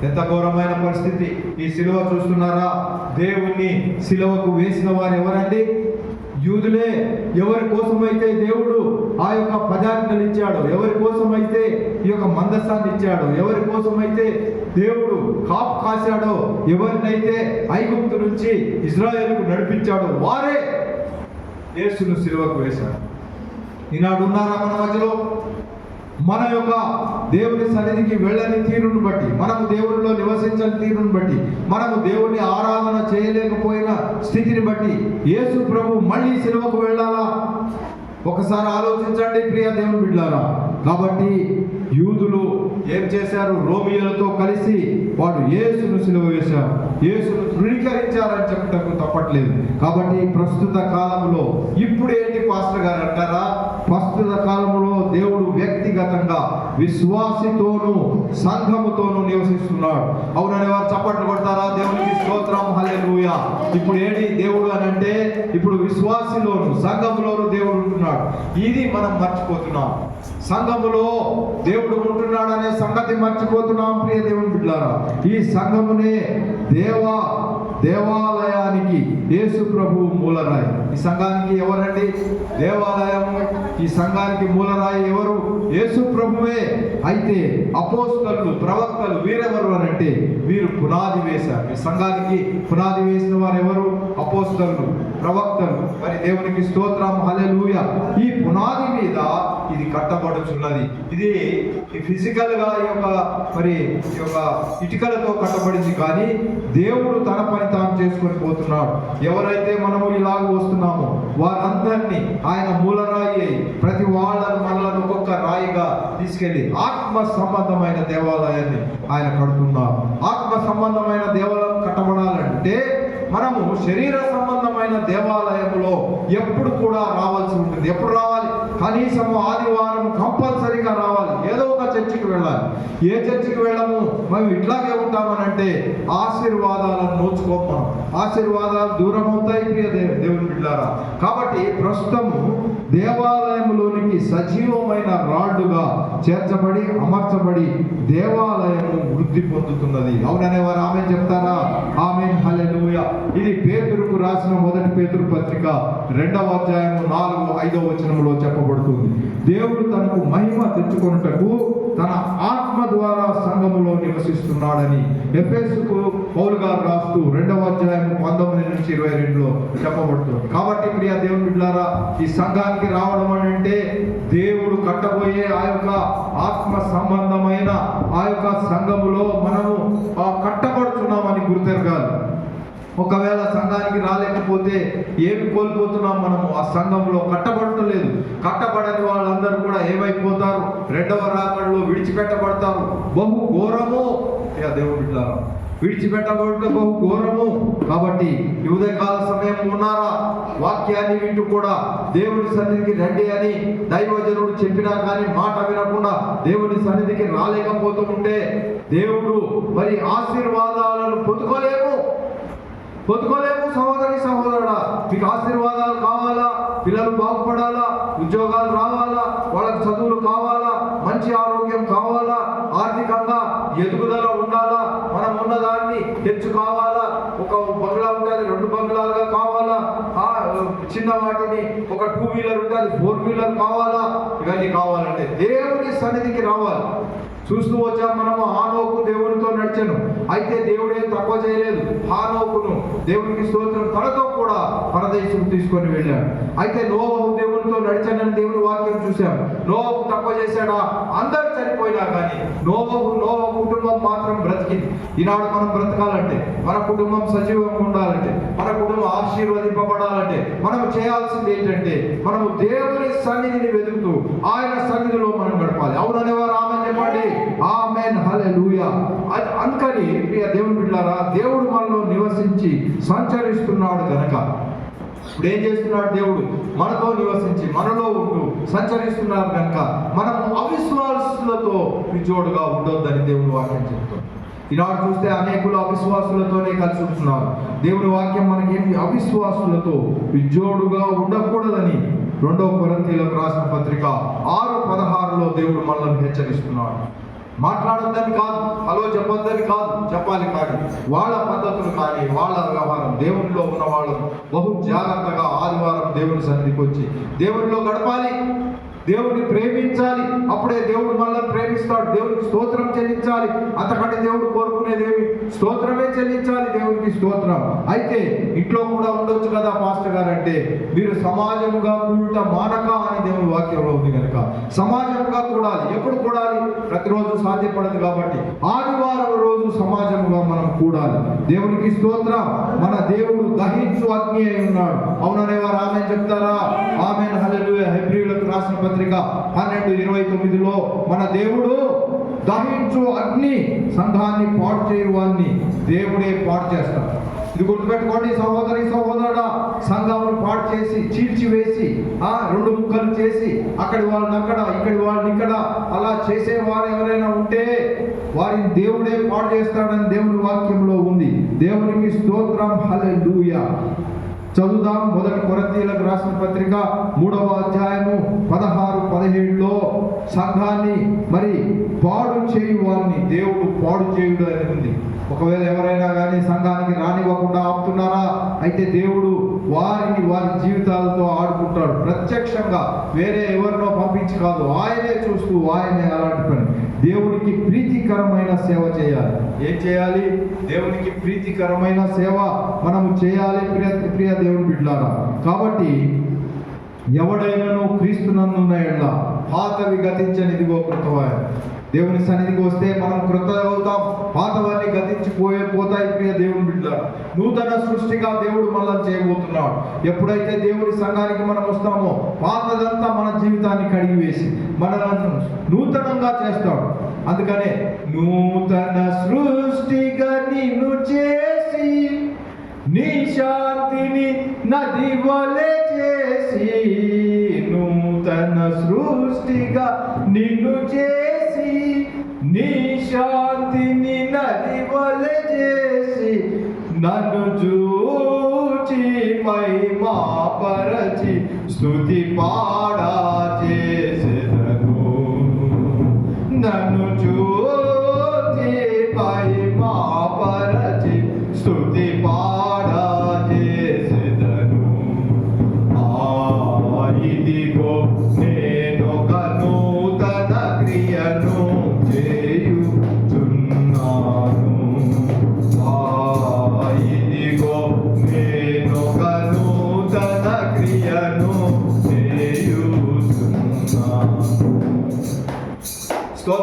ఎంత ఘోరమైన పరిస్థితి. ఈ సిలువ చూస్తున్నారా? దేవుణ్ణి సిలువకు వేసిన వారు ఎవరండి? యూదులే. ఎవరి కోసమైతే దేవుడు ఆ యొక్క పదార్థాలు ఇచ్చాడు, ఎవరి కోసమైతే ఈ యొక్క మందసాన్ని ఇచ్చాడు, ఎవరి కోసమైతే దేవుడు కాపు కాశాడో, ఎవరినైతే ఐగుప్తు నుంచి ఇజ్రాయేలుకు నడిపించాడో వారే యేసును సిలువకు వేశాడు. ఈనాడు ఉన్నారా మన మధ్యలో? మన యొక్క దేవుని సన్నిధికి వెళ్ళని తీరును బట్టి, మనము దేవునిలో నివసించని తీరును బట్టి, మనము దేవుని ఆరాధన చేయలేకపోయిన స్థితిని బట్టి యేసు ప్రభు మళ్ళీ సిలువకు వెళ్ళాలా? ఒకసారి ఆలోచించండి ప్రియ దేవుని బిడ్డలారా. కాబట్టి యూదులు ఏం చేశారు? రోమియోలతో కలిసి వాడు యేసును సిలువ వేశారు, యేసును ధృవీకరించారని చెప్పటకు తప్పట్లేదు. కాబట్టి ప్రస్తుత కాలంలో ఇప్పుడు ఏంటి పాస్టర్ గారు అంటారా? ప్రస్తుత కాలంలో దేవుడు వ్యక్తిగతంగా విశ్వాసితోనూ సంఘముతోనూ నివసిస్తున్నాడు. అవునని వారు చప్పట్లు కొడతారా? దేవునికి స్తోత్రం, హల్లెలూయా. ఇప్పుడు ఏంటి దేవుడు అని అంటే, ఇప్పుడు విశ్వాసిలోను సంఘములోను దేవుడు ఉంటున్నాడు. ఇది మనం మర్చిపోతున్నాం. సంఘములో దేవుడు ఉంటున్నాడు అనే సంగతి మర్చిపోతున్నాం ప్రియ దేవుని బిడ్డలారా. ఈ సంఘమునే దేవాలయానికి యేసు ప్రభువు మూలరాయి. ఈ సంఘానికి ఎవరండి దేవాలయము? ఈ సంఘానికి మూలరాయి ఎవరు? యేసు ప్రభువే. అయితే అపోస్తలులు, ప్రవక్తలు వీరెవరు అని అంటే వీరు పునాది వేశారు. ఈ సంఘానికి పునాది వేసిన వారు ఎవరు? అపోస్తలులు, ప్రవక్తలు. మరి దేవునికి స్తోత్రం, హల్లెలూయా. ఈ పునాది మీద ఇది కట్టబడుచున్నది. ఇది ఫిజికల్ గా ఈ యొక్క ఇటుకలతో కట్టబడింది, కానీ దేవుడు తన పని తాను చేసుకొని పోతున్నాడు. ఎవరైతే మనము ఇలాగ వస్తున్నామో వారందరినీ ఆయన మూలరాయి ప్రతి మనలను ఒక్కొక్క రాయిగా తీసుకెళ్లి ఆత్మ సంబంధమైన దేవాలయాన్ని ఆయన కడుతున్నారు. ఆత్మ సంబంధమైన దేవాలయం కట్టబడాలంటే మనము శరీర సంబంధమైన దేవాలయంలో ఎప్పుడు కూడా రావాల్సి ఉంటుంది. ఎప్పుడు రావాలి? కనీసం ఆదివారం కంపల్సరీగా రావాలి. ఏదో ఒక చర్చికి వెళ్ళాలి. ఏ చర్చికి వెళ్ళము? మేము ఇట్లాగే ఉంటామనంటే ఆశీర్వాదాలను నోచుకోము. మనం ఆశీర్వాదాలు దూరం అవుతాయి ప్రియ దేవుని బిడ్డలారా. కాబట్టి ప్రస్తుతము దేవాలయంలోనికి సజీవమైన రాళ్లుగా చేర్చబడి అమర్చబడి దేవాలయము వృద్ధి పొందుతున్నది. అవుననే వారు ఆమె చెప్తారా? ఆమెన్, హల్లెలూయా. ఇది పేతురుకు పేతురుకు రాసిన మొదటి పేతురు పత్రిక 2వ అధ్యాయము 4-5 వచనములో చెప్పబడుతుంది. దేవుడు తనకు మహిమ తెచ్చుకొనుటకు తన ఆత్మ ద్వారా సంఘములో నివసిస్తున్నాడని ఎఫెసుకు పౌలు గారు రాస్తూ 2వ అధ్యాయం 19-22లో చెప్పబడుతుంది. కాబట్టి ప్రియ దేవుని బిడ్డలారా, ఈ సంఘానికి రావడం అంటే దేవుడు కట్టబోయే ఆ యొక్క ఆత్మ సంబంధమైన ఆ యొక్క సంఘములో మనము కట్టబడుతున్నామని గుర్తెరగాలి. ఒకవేళ సంఘానికి రాలేకపోతే ఏమి కోల్పోతున్నాం? మనము ఆ సంఘంలో కట్టబడటలేదు. కట్టబడని వాళ్ళందరూ కూడా ఏమైపోతారు? రెండవ రాకడలో విడిచిపెట్టబడతారు. బహు ఘోరము దేవుని బిడ్డలారా, విడిచిపెట్టబడటం బహు ఘోరము. కాబట్టి ఈ ఉదయకాల సమయం ఉన్నారా, వాక్యాన్ని వింటూ కూడా దేవుని సన్నిధికి రండి అని దైవజనుడు చెప్పినా కానీ మాట వినకుండా దేవుని సన్నిధికి రాలేకపోతూ ఉంటే దేవుడు మరి ఆశీర్వాదాలను పొందుకోలేము సహోదరి సహోదరుడా. మీకు ఆశీర్వాదాలు కావాలా? పిల్లలు బాగుపడాలా? ఉద్యోగాలు రావాలా? వాళ్ళకి చదువులు కావాలా? మంచి ఆరోగ్యం కావాలా? ఆర్థికంగా ఎదుగుదల ఉండాలా? మనం ఉన్నదాన్ని తెచ్చు కావాలా? ఒక బంగ్లా ఉంటుంది, 2 బంగ్లాలుగా కావాలా? చిన్న వాటిని ఒక 2 వీలర్ ఉంటుంది, 4 వీలర్ కావాలా? ఇవన్నీ కావాలంటే దేవుని సన్నిధికి రావాలి. చూస్తూ వచ్చాం మనము. హానోకు దేవునితో నడిచాను, అయితే దేవుడే తక్కువ చేయలేదు. హానోకును దేవునికి స్తోత్రం తనతో కూడా పరదేశం తీసుకొని వెళ్ళాడు. అయితే నోవహు దేవునితో నడిచానని దేవుని వాక్యం చూశాం. నోవహు తక్కువ చేశాడా? అందరూ చనిపోయినా కానీ నోవహు కుటుంబం మాత్రం బ్రతికింది. ఈనాడు మనం బ్రతకాలంటే, మన కుటుంబం సజీవంగా ఉండాలంటే, మన కుటుంబం ఆశీర్వదింపబడాలంటే మనం చేయాల్సింది ఏంటంటే మనము దేవుని సన్నిధిని వెతుకుతూ ఆయన సన్నిధిలో మనం గడపాలి. అవుననేవారు ఆమె చెప్పండి. ఆమేన్, హల్లెలూయా. అందుకని ప్రియ దేవుని బిడ్డలారా, దేవుడు మనలో నివసించి సంచరిస్తున్నాడు కనుక ఇప్పుడు ఏం చేస్తున్నాడు? దేవుడు మనతో నివసించి మనలో ఉంటూ సంచరిస్తున్నారు కనుక మనం అవిశ్వాసులతో విజోడుగా ఉండొద్దని దేవుని వాక్యం చెప్తాం. ఈనాడు చూస్తే అనేకులు అవిశ్వాసులతోనే కలిసి ఉంటున్నారు. దేవుని వాక్యం మనకేమి అవిశ్వాసులతో విజోడుగా ఉండకూడదని 2వ కొరింథీయులకు రాసిన పత్రిక 6:16లో దేవుడు మనల్ని హెచ్చరిస్తున్నాడు. మాట్లాడొద్దని కాదు, హలో చెప్పొద్దని కాదు, చెప్పాలి. కానీ వాళ్ళ పద్ధతులు కానీ వాళ్ళ వ్యవహారం, దేవునిలో ఉన్న వాళ్ళు బహు జాగ్రత్తగా ఆదివారం దేవుని సన్నిధికి వచ్చి దేవునిలో గడపాలి, దేవుడిని ప్రేమించాలి. అప్పుడే దేవుడు మనల్ని ప్రేమిస్తాడు. దేవుడికి స్తోత్రం చెల్లించాలి. అంతకంటే దేవుడు కోరుకునేదేమి? స్తోత్రమే చెల్లించాలి, దేవునికి స్తోత్రం. అయితే ఇంట్లో కూడా ఉండొచ్చు కదా పాస్టర్ గారు అంటే, మీరు సమాజముగా కూడుట మానక అని దేవుని వాక్యంలో ఉంది కనుక సమాజముగా కూడాలి. ఎప్పుడు కూడాలి? ప్రతిరోజు సాధ్యపడదు కాబట్టి ఆదివారం రోజు సమాజముగా మనం కూడాలి. దేవునికి స్తోత్రం. మన దేవుడు దహించు అగ్ని అయి ఉన్నాడు. అవుననేవారు ఆమె చెప్తారా? ఆమేన్, హల్లెలూయా. హెబ్రీయులకు రాసిన పత్రిక 12:29లో మన దేవుడు దహించు అగ్ని, సంఘాన్ని పాడు చేయవాన్ని దేవుడే పాడు చేస్తాడు. ఇది గుర్తుపెట్టుకోండి సహోదరి సహోదరుడా. సంఘాన్ని పాడు చేసి చీల్చివేసి 2 ముక్కలు చేసి అక్కడి వాళ్ళని అక్కడ, ఇక్కడి వాళ్ళని ఇక్కడ అలా చేసేవారు ఎవరైనా ఉంటే వారిని దేవుడే పాడు చేస్తాడని దేవుని వాక్యంలో ఉంది. దేవునికి స్తోత్రం, హల్లెలూయా. చదువుదాం. 1 కొరింథీయులకు రాసిన పత్రిక 3వ అధ్యాయము 16-17లో సంఘాన్ని మరి పాడు చేయు వారిని దేవుడు పాడు చేయుడు అని ఉంది. ఒకవేళ ఎవరైనా కానీ సంఘానికి రానివ్వకుండా ఆపుతున్నారా? అయితే దేవుడు వారి జీవితాలతో ఆడుకుంటాడు. ప్రత్యక్షంగా వేరే ఎవరినో పంపించి కాదు, ఆయనే చూస్తూ ఆయనే అలాంటి పని. దేవునికి ప్రీతికరమైన సేవ చేయాలి. ఏం చేయాలి? దేవునికి ప్రీతికరమైన సేవ మనము చేయాలి ప్రియ దేవుని బిడ్డలారా. కాబట్టి ఎవడైనాను క్రీస్తునందున్న ఎడల పాతవి గతించనిదిగో కృతవాయెను. దేవుని సన్నిధికి వస్తే మనం కృత అవుతాం. పాతవన్నీ పోతాయి ప్రియ దేవుని బిడ్డలారా. నూతన సృష్టిగా దేవుడు మనల్ని చేయబోతున్నాడు. ఎప్పుడైతే దేవుని సంఘానికి మనం వస్తామో పాతదంతా మన జీవితాన్ని కడిగివేసి మనల్ని నూతనంగా చేస్తాడు. అందుకనే నూతన సృష్టిగా నిన్ను చేసి నీ శాంతిని నది వలె చేసి, నూతన సృష్టిగా నిన్ను చేసి నీ శాంతిని నది వలె చేసి, నన్ను చూచి మహిమపరచి స్తుతి పాడా చేసెదను. నన్ను చూచి మహిమపరచి స్తుతి పాడా చేసెదను.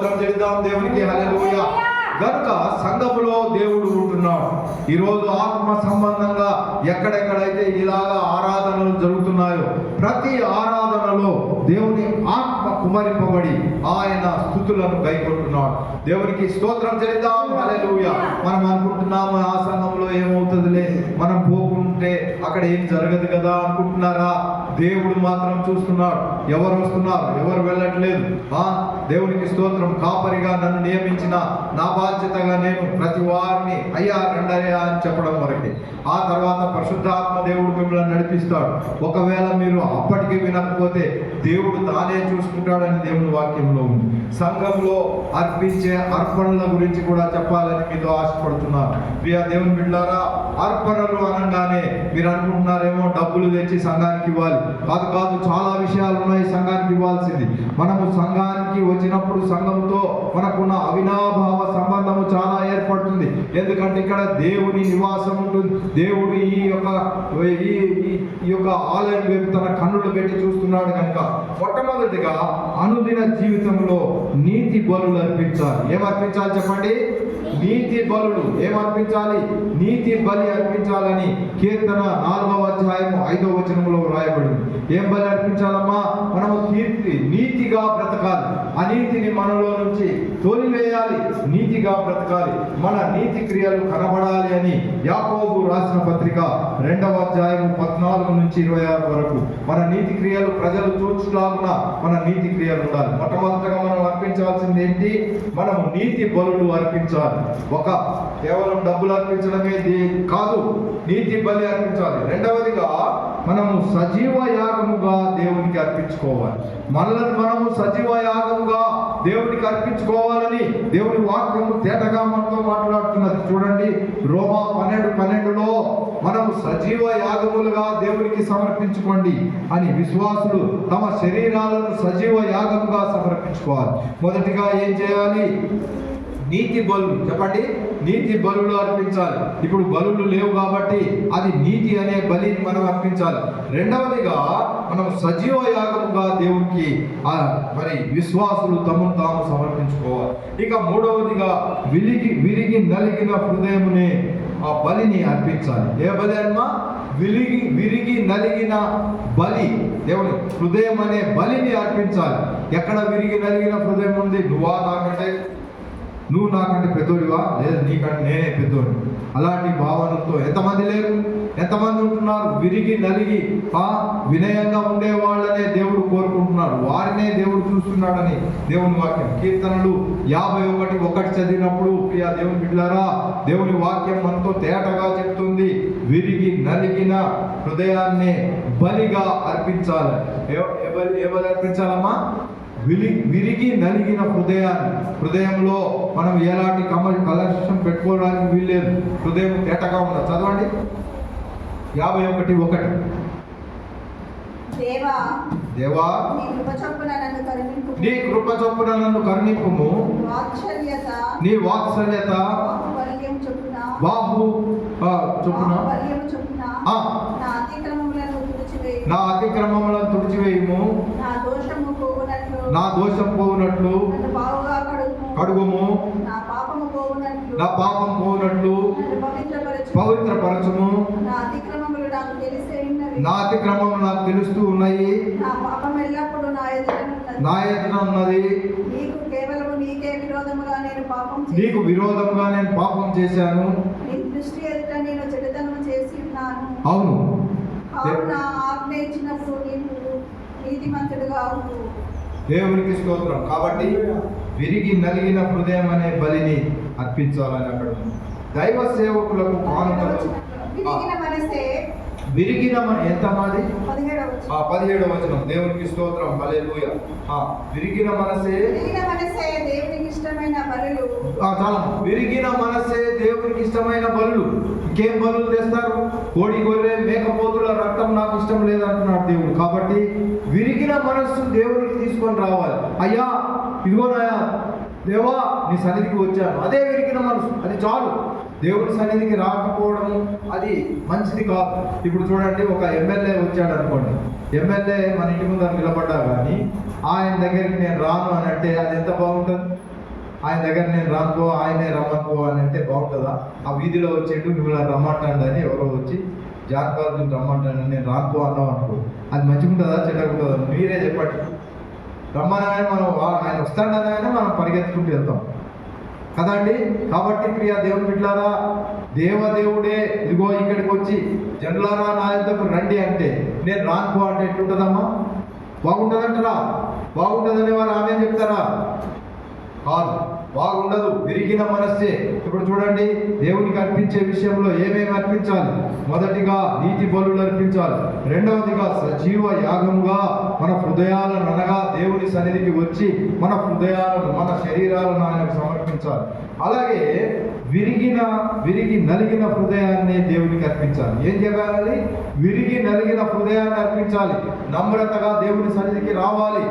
స్తోత్రం చెల్లిద్దాం దేవునికి. హల్లెలూయా. గనుక సంఘములో దేవుడు ఉంటున్నాడు. ఈరోజు ఆత్మ సంబంధంగా ఎక్కడెక్కడైతే ఇలాగా ఆరాధనలు జరుగుతున్నాయో ప్రతి ఆరాధనలో దేవుని ఆత్మ కుమరింపబడి ఆయన స్తుతులను గైకొంటున్నాడు. దేవునికి స్తోత్రం చెల్లిద్దాం. హల్లెలూయా. మనం అనుకుంటున్నాము ఆ సంఘంలో ఏమవుతుందిలే, మనం పోకుంటే అక్కడ ఏం జరగదు కదా అనుకుంటున్నారా? దేవుడు మాత్రం చూస్తున్నాడు. ఎవరు వస్తున్నారు, ఎవరు వెళ్ళట్లేదు. దేవునికి స్తోత్రం. కాపరిగా నన్ను నియమించిన నా బాధ్యతగా నేను ప్రతి వారిని అయ్యా రండయ్యా అని చెప్పడం వరకే. ఆ తర్వాత పరిశుద్ధాత్మ దేవుడు మిమ్మల్ని నడిపిస్తాడు. ఒకవేళ మీరు అప్పటికి వినకపోతే దేవుడు తానే చూసుకుంటాడని దేవుని వాక్యంలో ఉంది. సంఘంలో అర్పించే అర్పణల గురించి కూడా చెప్పాలని మీతో ఆశపడుతున్నాను. ప్రియ దేవుని బిడ్డలారా, అర్పణలు అనగానే మీరు అనుకుంటున్నారేమో డబ్బులు తెచ్చి సంఘానికి ఇవ్వాలి. కాదు కాదు, చాలా విషయాలు ఉన్నాయి సంఘానికి ఇవ్వాల్సింది. మనము సంఘానికి వచ్చినప్పుడు సంఘంతో మనకున్న అవినాభావ సంబంధము చాలా ఏర్పడుతుంది. ఎందుకంటే ఇక్కడ దేవుని నివాసం ఉంటుంది. దేవుడు ఈ యొక్క ఆలయం వైపు తన కన్నులు పెట్టి చూస్తున్నాడు కనుక మొట్టమొదటిగా అనుదిన జీవితంలో నీతి బలులు అర్పించాలి. ఏమర్పించాలి చెప్పండి? నీతి బలులు. ఏమర్పించాలి? నీతి బలి అర్పించాలని కీర్తన 4వ అధ్యాయము 5వ వచనంలో రాయబడింది. ఏం బలి అర్పించాలమ్మా? మనము నీతిగా బ్రతకాలి. అనీతిని మనలో నుంచి తోలివేయాలి. నీతిగా బ్రతకాలి. మన నీతి క్రియలు కనబడాలి అని యాకోబు రాసిన పత్రిక 2వ అధ్యాయం 14 నుంచి 26 వరకు మన నీతి క్రియలు ప్రజలు చూచులాగున మన నీతి క్రియలు ఉండాలి. మొట్టమొదటిగా మనం అర్పించాల్సింది ఏంటి? మనము నీతి బలులు అర్పించాలి. ఒక కేవలం డబ్బులు అర్పించడమే కాదు, నీతి బలి అర్పించాలి. రెండవదిగా మనము సజీవ యాగముగా దేవునికి అర్పించుకోవాలి. మనము సజీవ యాగముగా దేవునికి అర్పించుకోవాలని దేవుని వాక్యము తేటగా మనతో మాట్లాడుతున్నది. చూడండి, రోమా 12:12లో మనము సజీవ యాగములుగా దేవునికి సమర్పించుకోండి అని విశ్వాసులు తమ శరీరాలను సజీవ యాగముగా సమర్పించుకోవాలి. మొదటిగా ఏం చేయాలి? నీతి బలులు. చెప్పండి, నీతి బలులు అర్పించాలి. ఇప్పుడు బలులు లేవు కాబట్టి అది నీతి అనే బలిని మనం అర్పించాలి. రెండవదిగా మనం సజీవ యాగముగా దేవునికి మరి విశ్వాసులు తమను తాము సమర్పించుకోవాలి. ఇక మూడవదిగా విరిగి నలిగిన హృదయమునే ఆ బలిని అర్పించాలి. ఏ బలి అమ్మా? విరిగి నలిగిన బలి. దేవుని హృదయం అనే బలిని అర్పించాలి. ఎక్కడ విరిగి నలిగిన హృదయం ఉంది? నువ్వు నాకంటే పెద్దోడివా? లేదు, నీకంటే నేనే పెద్దోడు. అలాంటి భావనలతో ఎంతమంది లేరు? ఎంతమంది ఉంటున్నారు? విరిగి నలిగి వినయంగా ఉండే వాళ్ళనే దేవుడు కోరుకుంటున్నాడు. వారినే దేవుడు చూస్తున్నాడని దేవుని వాక్యం కీర్తనలు 51:1 చదివినప్పుడు ప్రియ దేవుని బిడ్డలారా, దేవుని వాక్యం మనతో తేటగా చెప్తుంది. విరిగి నలిగిన హృదయాన్ని బలిగా అర్పించాలి. ఏ బలి అర్పించాలమ్మా? విరిగి నలిగిన హృదయంలో మనం ఎలాంటి కలశం పెట్టుకోవడానికి వీల్లేదు. హృదయం తేటగా ఉన్నది. చదవండి 51:1. దేవా నీ కృప చొప్పున నన్ను కరుణింపుము. నీ వాత్సల్యత బాహు చొప్పున నా అతిక్రమములను తుడిచివేయుము. నా దోషం పోవునట్లు కడుగుము. నా పాపం పోవునట్లు పవిత్రపరచుము. నా అతిక్రమములు నాకు తెలుస్తూ ఉన్నాయి. నా ఎదుట ఉన్నది. నీకు విరోధముగా నేను పాపం చేశాను. అవును, దేవునికి స్తోత్రం. కాబట్టి విరిగి నలిగిన హృదయం అనే బలిని అర్పించాలని అక్కడ దైవ సేవకులకు కానుకలు. విరిగిన ఎంత మాది? 17వ వచనం. దేవునికి స్తోత్రం. హల్లెలూయా. విరిగిన మనసే దేవునికి ఇష్టమైన బలులు. చాలా విరిగిన మనసే దేవునికి ఇష్టమైన బలులు. ఇంకేం బలులు తెస్తారు? కోడి, గొర్రె, మేకపోతుల రక్తం నాకు ఇష్టం లేదంటున్నాడు దేవుడు. కాబట్టి విరిగిన మనస్సు దేవునికి తీసుకొని రావాలి. అయ్యా ఇదిగోనాయా దేవా నీ సన్నిధికి వచ్చాను, అదే విరిగిన మనసు. అది చాలు. దేవుని సన్నిధికి రాకపోవడం అది మంచిది కాదు. ఇప్పుడు చూడండి, ఒక ఎమ్మెల్యే వచ్చాడు అనుకోండి. ఎమ్మెల్యే మన ఇంటి ముందు నిలబడ్డా కానీ ఆయన దగ్గరికి నేను రాను అని అంటే అది ఎంత బాగుంటుంది? ఆయన దగ్గర నేను రానుకో ఆయనే రమ్మనుకో అని అంటే బాగుంటుందా? ఆ వీధిలో వచ్చేట్టు మిమ్మల్ని రమ్మంటాడు అని ఎవరో వచ్చి జాగ్రత్తగా రమ్మంటాను నేను రానుకో అన్నాం అనుకో, అది మంచిగా ఉంటుందా చెడ్డగా ఉంటుందా? మీరే చెప్పండి. రమ్మనగానే మనం ఆయన వస్తాడనగానే మనం పరిగెత్తుకుంటూ వెళ్తాం కదా అండి. కాబట్టి ప్రియా దేవుని బిడ్డలారా, దేవదేవుడే ఇదిగో ఇక్కడికి వచ్చి జనులారా నా యొద్దకు రండి అంటే నేను రానుకో అంటే ఎట్లుంటుందమ్మా? బాగుంటుందంటారా? బాగుంటుందనే వారు ఆమె చెప్తారా? కాదు, బాగుండదు. విరిగిన మనస్సే. ఇప్పుడు చూడండి, దేవునికి అర్పించే విషయంలో ఏమేమి అర్పించాలి? మొదటిగా నీతి బలులు అర్పించాలి. రెండవదిగా సజీవ యాగముగా మన హృదయాలను అనగా దేవుని సన్నిధికి వచ్చి మన హృదయాలను మన శరీరాలను ఆయనకు సమర్పించాలి. అలాగే విరిగి నలిగిన హృదయాన్ని దేవునికి అర్పించాలి. ఏం చేయాలి? విరిగి నలిగిన హృదయాన్ని అర్పించాలి. నమ్రతగా దేవుని సన్నిధికి రావాలి.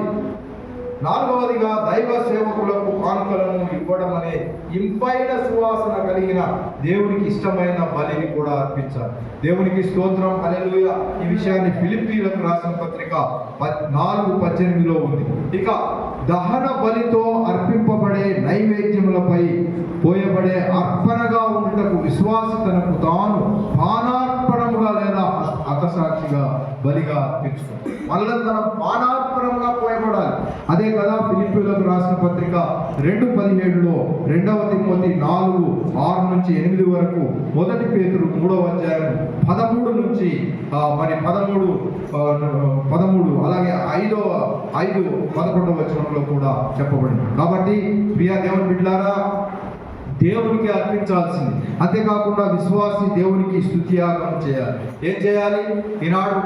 నాలుగవదిగా దైవ సేవకులకు కానుకలను ఇవ్వడం అనే ఇంపైన సువాసన కలిగిన దేవునికి ఇష్టమైన బలిని కూడా అర్పించాలి. దేవునికి స్తోత్రం, హల్లెలూయా. ఈ విషయాన్ని ఫిలిప్పీలకు రాసిన పత్రిక 4:18 ఉంది. ఇక దహన బలితో అర్పింపబడే నైవేద్యములపై పోయబడే అర్పణగా ఉండుటకు విశ్వాసి తనకు తాను పానార్పణముగా లేదా హతసాక్షిగా బలిగా అర్పించుకుంటాడు. మళ్ళీ మనం పానార్పణంగా పోయబడాలి. అదే కదా ఫిలిప్పీలకు రాసిన పత్రిక 2:17, 2 తిమోతి 4:6-8 వరకు, 1 పేతురు 3:13 నుంచి 13 అలాగే 5:11 వచనంలో కూడా చెప్పబడింది. కాబట్టి ప్రియా దేవుని బిడ్డలారా, దేవునికి అర్పించాల్సింది. అంతేకాకుండా విశ్వాసి దేవునికి స్తుతియాగం చేయాలి. ఏం చేయాలి? ఈనాడు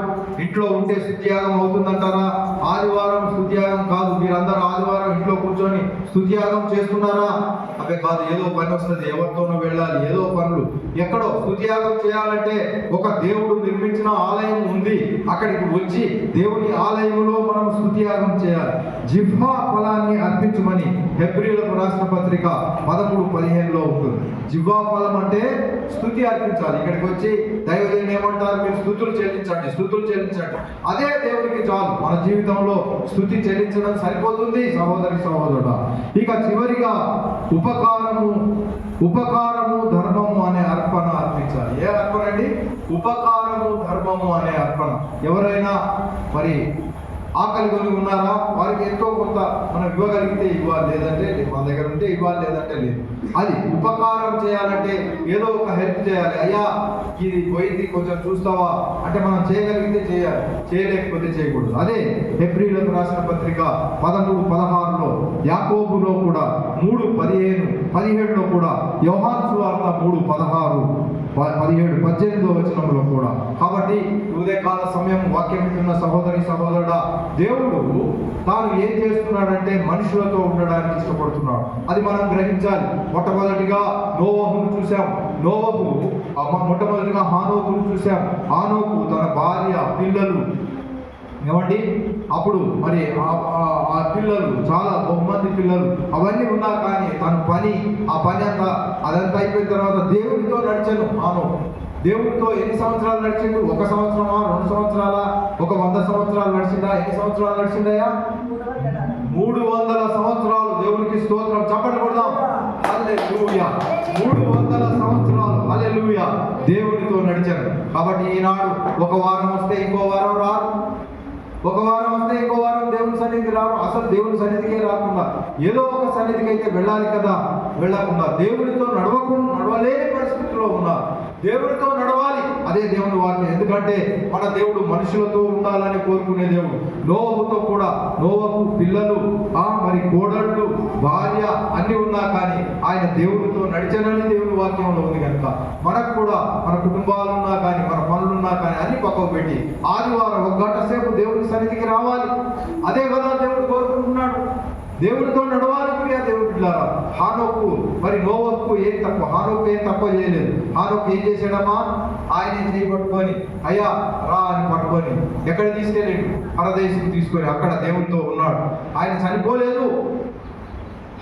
ఇంట్లో ఉంటే స్తుతియాగం అవుతుందంటారా? ఆదివారం స్తుతియాగం కాదు. మీరందరూ ఆదివారం ఇంట్లో కూర్చొని స్తుతియాగం చేస్తున్నారా? అవే కాదు, ఏదో పని వస్తుంది, ఎవరితోనో వెళ్ళాలి, ఏదో పనులు. ఎక్కడో స్తుతియాగం చేయాలంటే ఒక దేవుడు నిర్మించిన ఆలయం ఉంది, అక్కడికి వచ్చి దేవుని ఆలయంలో మనం స్తుతియాగం చేయాలి. జిహ్వా ఫలాన్ని అర్పించమని హెబ్రీయులకు రాసిన పత్రిక 13:15 ఉంటుంది. జిహ్వా ఫలం అంటే స్తుతి అర్పించాలి. ఇక్కడికి వచ్చి దైవజనులు ఏమంటారు? మీరు స్తుతులు చెల్లించండి. అదే దేవునికి చాలు. మన జీవితంలో స్తుతి చెల్లించడం సరిపోతుంది సహోదరి సహోదరుడా. ఇక చివరిగా ఉపకారము ధర్మము అనే అర్పణ అర్పించాలి. ఏ అర్పణ అండి? ఉపకారము ధర్మము అనే అర్పణ. ఎవరైనా మరి ఆకలి కొని ఉన్నారా? వారికి ఎంతో కొంత మనం ఇవ్వగలిగితే ఇవ్వాలి, లేదంటే మన దగ్గర ఉంటే ఇవ్వాలి, లేదంటే లేదు. అది ఉపకారం చేయాలంటే ఏదో ఒక హెల్ప్ చేయాలి. అయ్యా ఇది పోయింది, కొంచెం చూస్తావా అంటే మనం చేయగలిగితే చేయాలి, చేయలేకపోతే చేయకూడదు. అదే హెబ్రీయులకు రాసిన పత్రిక 13:16, యాకోబులో కూడా 3:15-17 కూడా, యోహాను సువార్త 3:16-17 వచనంలో కూడా. కాబట్టి ఉదయకాల సమయం వాక్యం వింటున్న సహోదరి సహోదరుడా, దేవుడు తాను ఏం చేస్తున్నాడంటే మనుషులతో ఉండడానికి ఇష్టపడుతున్నాడు. అది మనం గ్రహించాలి. మొట్టమొదటిగా నోవహును చూసాం. మొట్టమొదటిగా హానోకును చూసాం. హానోకు తన భార్య, పిల్లలు ఏమండి, అప్పుడు మరి ఆ పిల్లలు చాలా బహుమంది పిల్లలు అవన్నీ ఉన్నా కానీ తన పని అదంతా అయిపోయిన తర్వాత దేవుడితో నడిచాను. దేవుడితో ఎన్ని సంవత్సరాలు నడిచిండు? 1 సంవత్సరమా, 2 సంవత్సరాలా, 100 సంవత్సరాలు నడిచిందా? ఎన్ని సంవత్సరాలు నడిచిందయ్యా? 300 సంవత్సరాలు. దేవునికి స్తోత్రం, చప్పట్లు కొడదాం. హల్లెలూయా. 300 సంవత్సరాలు హల్లెలూయా దేవునితో నడిచారు. కాబట్టి ఈనాడు ఒక వారం వస్తే ఇంకో వారం రారు, ఒక వారం వస్తే ఇంకో వారం దేవుని సన్నిధికి రారు. అసలు దేవుని సన్నిధికే రాకుండా ఏదో ఒక సన్నిధికి అయితే వెళ్ళాలి కదా, వెళ్ళకుండా దేవునితో నడవలేని పరిస్థితిలో ఉన్నారు. దేవునితో నడవాలి. అదే దేవుని వాక్యం. ఎందుకంటే మన దేవుడు మనుషులతో ఉండాలని కోరుకునే దేవుడు. నోవహుతో కూడా, నోవహు పిల్లలు మరి కోడళ్ళు, భార్య అన్ని ఉన్నా కానీ ఆయన దేవుడితో నడిచనని దేవుని వాక్యంలో ఉంది. కనుక మనకు కూడా మన కుటుంబాలు ఉన్నా కానీ, మన పనులున్నా కానీ అన్ని పక్కకు పెట్టి ఆదివారం 1 గంట సేపు దేవుని సన్నిధికి రావాలి. అదే కదా దేవుడు కోరుకుంటున్నాడు. దేవుడితో నడవాలి. ప్రియా దేవుడి బిడ్డలారా, హానోకు మరి నోవహుకు ఏం తక్కువ, హానోకు ఏం తక్కువ చేయలేదు. హానోకు ఏం చేశాడమ్మా? ఆయన చేయి పట్టుకొని అయ్యా రా అని పట్టుకొని ఎక్కడ తీసుకెళ్ళాడు? పరదేశికి తీసుకొని అక్కడ దేవుడితో ఉన్నాడు. ఆయన చనిపోలేదు.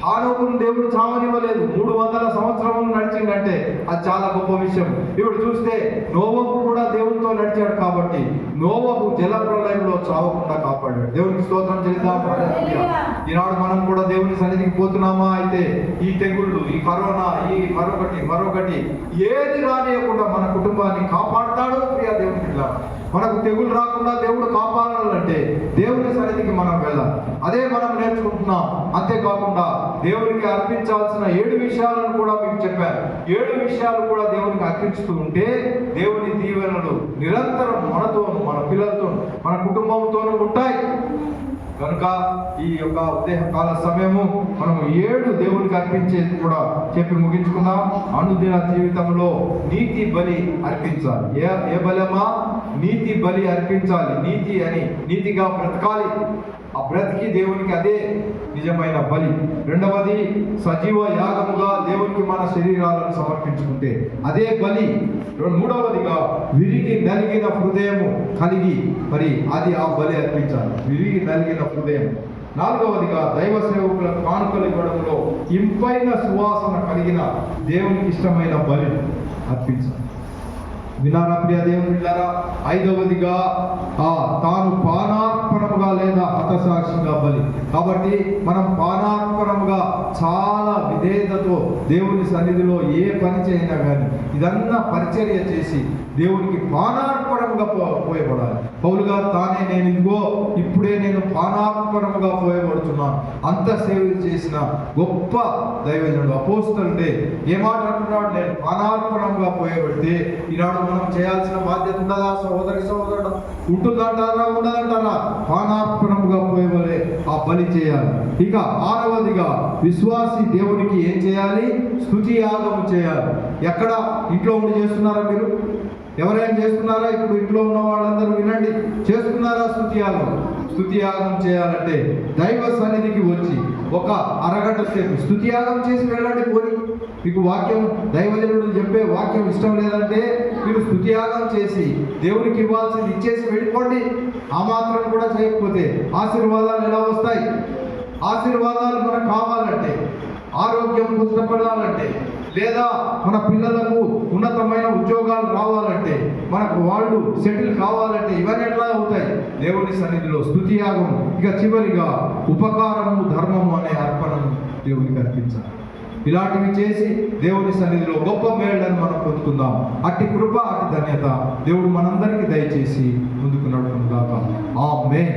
హానోకును దేవుడు చావనివ్వలేదు. 300 సంవత్సరములు నడిచిందంటే అది చాలా గొప్ప విషయం. ఇప్పుడు చూస్తే నోవహు కూడా దేవునితో నడిచాడు కాబట్టి నోవహు జల ప్రళయంలో చావకుండా కాపాడాడు. దేవునికి స్తోత్రం చెల్లిద్దాం. ఈనాడు మనం కూడా దేవుని సన్నిధికి పోతున్నామా? అయితే ఈ తెగుళ్ళు, ఈ కరోనా, ఈ మరొకటి ఏది రానియకుండా మన కుటుంబాన్ని కాపాడుతాడు. ప్రియ దేవుని బిడ్డలారా, మనకు తెగులు రాకుండా దేవుడు కాపాడాలంటే దేవుని సన్నిధికి మనం వెళ్ళాలి. అదే మనం నేర్చుకుంటున్నాం. అంతేకాకుండా దేవునికి అర్పించాల్సిన 7 విషయాలను కూడా మీకు చెప్పాను. 7 విషయాలు కూడా దేవునికి అర్పిస్తూ ఉంటే దేవుని దీవెనలు నిరంతరం మనతోను, మన పిల్లలతోను, మన కుటుంబంతోనూ ఉంటాయి. కనుక ఈ యొక్క ఉదయకాల సమయము మనం 7 దేవునికి అర్పించేది కూడా చెప్పి ముగించుకుందాం. అనుదిన జీవితంలో నీతి బలి అర్పించాలి. ఏ బలమా? నీతి బలి అర్పించాలి. నీతి అని నీతిగా బ్రతకాలి. ఆ బ్రతికి దేవునికి అదే నిజమైన బలి. రెండవది, సజీవ యాగముగా దేవునికి మన శరీరాలను సమర్పించుకుంటే అదే బలి. మూడవదిగా, విరిగి నలిగిన హృదయము కలిగి మరి అది ఆ బలి అర్పించాలి. విరిగి నలిగిన హృదయం. నాలుగవదిగా, దైవ సేవకుల కానుకలు ఇవ్వడంలో ఇంపైన సువాసన కలిగిన దేవునికి ఇష్టమైన బలి అర్పించాలి. వినారా ప్రియ దేవుని బిడ్డలారా? ఐదవదిగా, తాను పానార్పణముగా లేదా హతసాక్షిగా బలి. కాబట్టి మనం పానార్పణముగా చాలా విధేయతతో దేవుని సన్నిధిలో ఏ పని చేయనా కానీ ఇదన్నా పరిచర్య చేసి దేవునికి పానార్పణముగా పోయబడాలి. పౌలు గారు తానే, నేను ఇదిగో ఇప్పుడే నేను పానార్పణముగా పోయబడుతున్నాను, అంత సేవ చేసిన గొప్ప దైవజనుడు అపోస్తలుడే ఏ మాట అంటున్నాడు? నేను పానార్పణముగా పోయబడితే ఈనాడు మనం చేయాల్సిన బాధ్యత ఉండదా? సహోదరుడు ఉంటుందంటారా? ఉండదంటారా? పానార్పణముగా పోయబడే ఆ బలి చేయాలి. ఇక ఆరవదిగా, విశ్వాసి దేవునికి ఏం చేయాలి? స్తుతి యాగము చేయాలి. ఎక్కడ? ఇంట్లో ఉండి చేస్తున్నారా మీరు? ఎవరైనా చేస్తున్నారా? ఇప్పుడు ఇంట్లో ఉన్న వాళ్ళందరూ వినండి, చేస్తున్నారా స్తుతి యాగం? స్తుతి యాగం చేయాలంటే దైవ సన్నిధికి వచ్చి ఒక అరగంట సేపు స్తుతి యాగం చేసి వెళ్ళండి. పోని మీకు వాక్యం, దైవజనుడు చెప్పే వాక్యం ఇష్టం లేదంటే మీరు స్తుతి యాగం చేసి దేవునికి ఇవ్వాల్సింది ఇచ్చేసి వెళ్ళిపోండి. ఆ మాత్రం కూడా చేయకపోతే ఆశీర్వాదాలు ఎలా వస్తాయి? ఆశీర్వాదాలు మనకు కావాలంటే, ఆరోగ్యం పుష్టపడాలంటే, లేదా మన పిల్లలకు ఉన్నతమైన ఉద్యోగాలు రావాలంటే, మనకు వాళ్ళు సెటిల్ కావాలంటే ఇవన్నీ ఎట్లా అవుతాయి? దేవుని సన్నిధిలో స్తుతి యాగం. ఇక చివరిగా, ఉపకారము ధర్మము అనే అర్పణను దేవునికి అర్పించాలి. ఇలాంటివి చేసి దేవుని సన్నిధిలో గొప్ప మేళ్లను మనం పొందుకుందాం. అట్టి కృప, అట్టి ధన్యత దేవుడు మనందరికీ దయచేసి ముందుకు నడుపును గాక. ఆమేన్.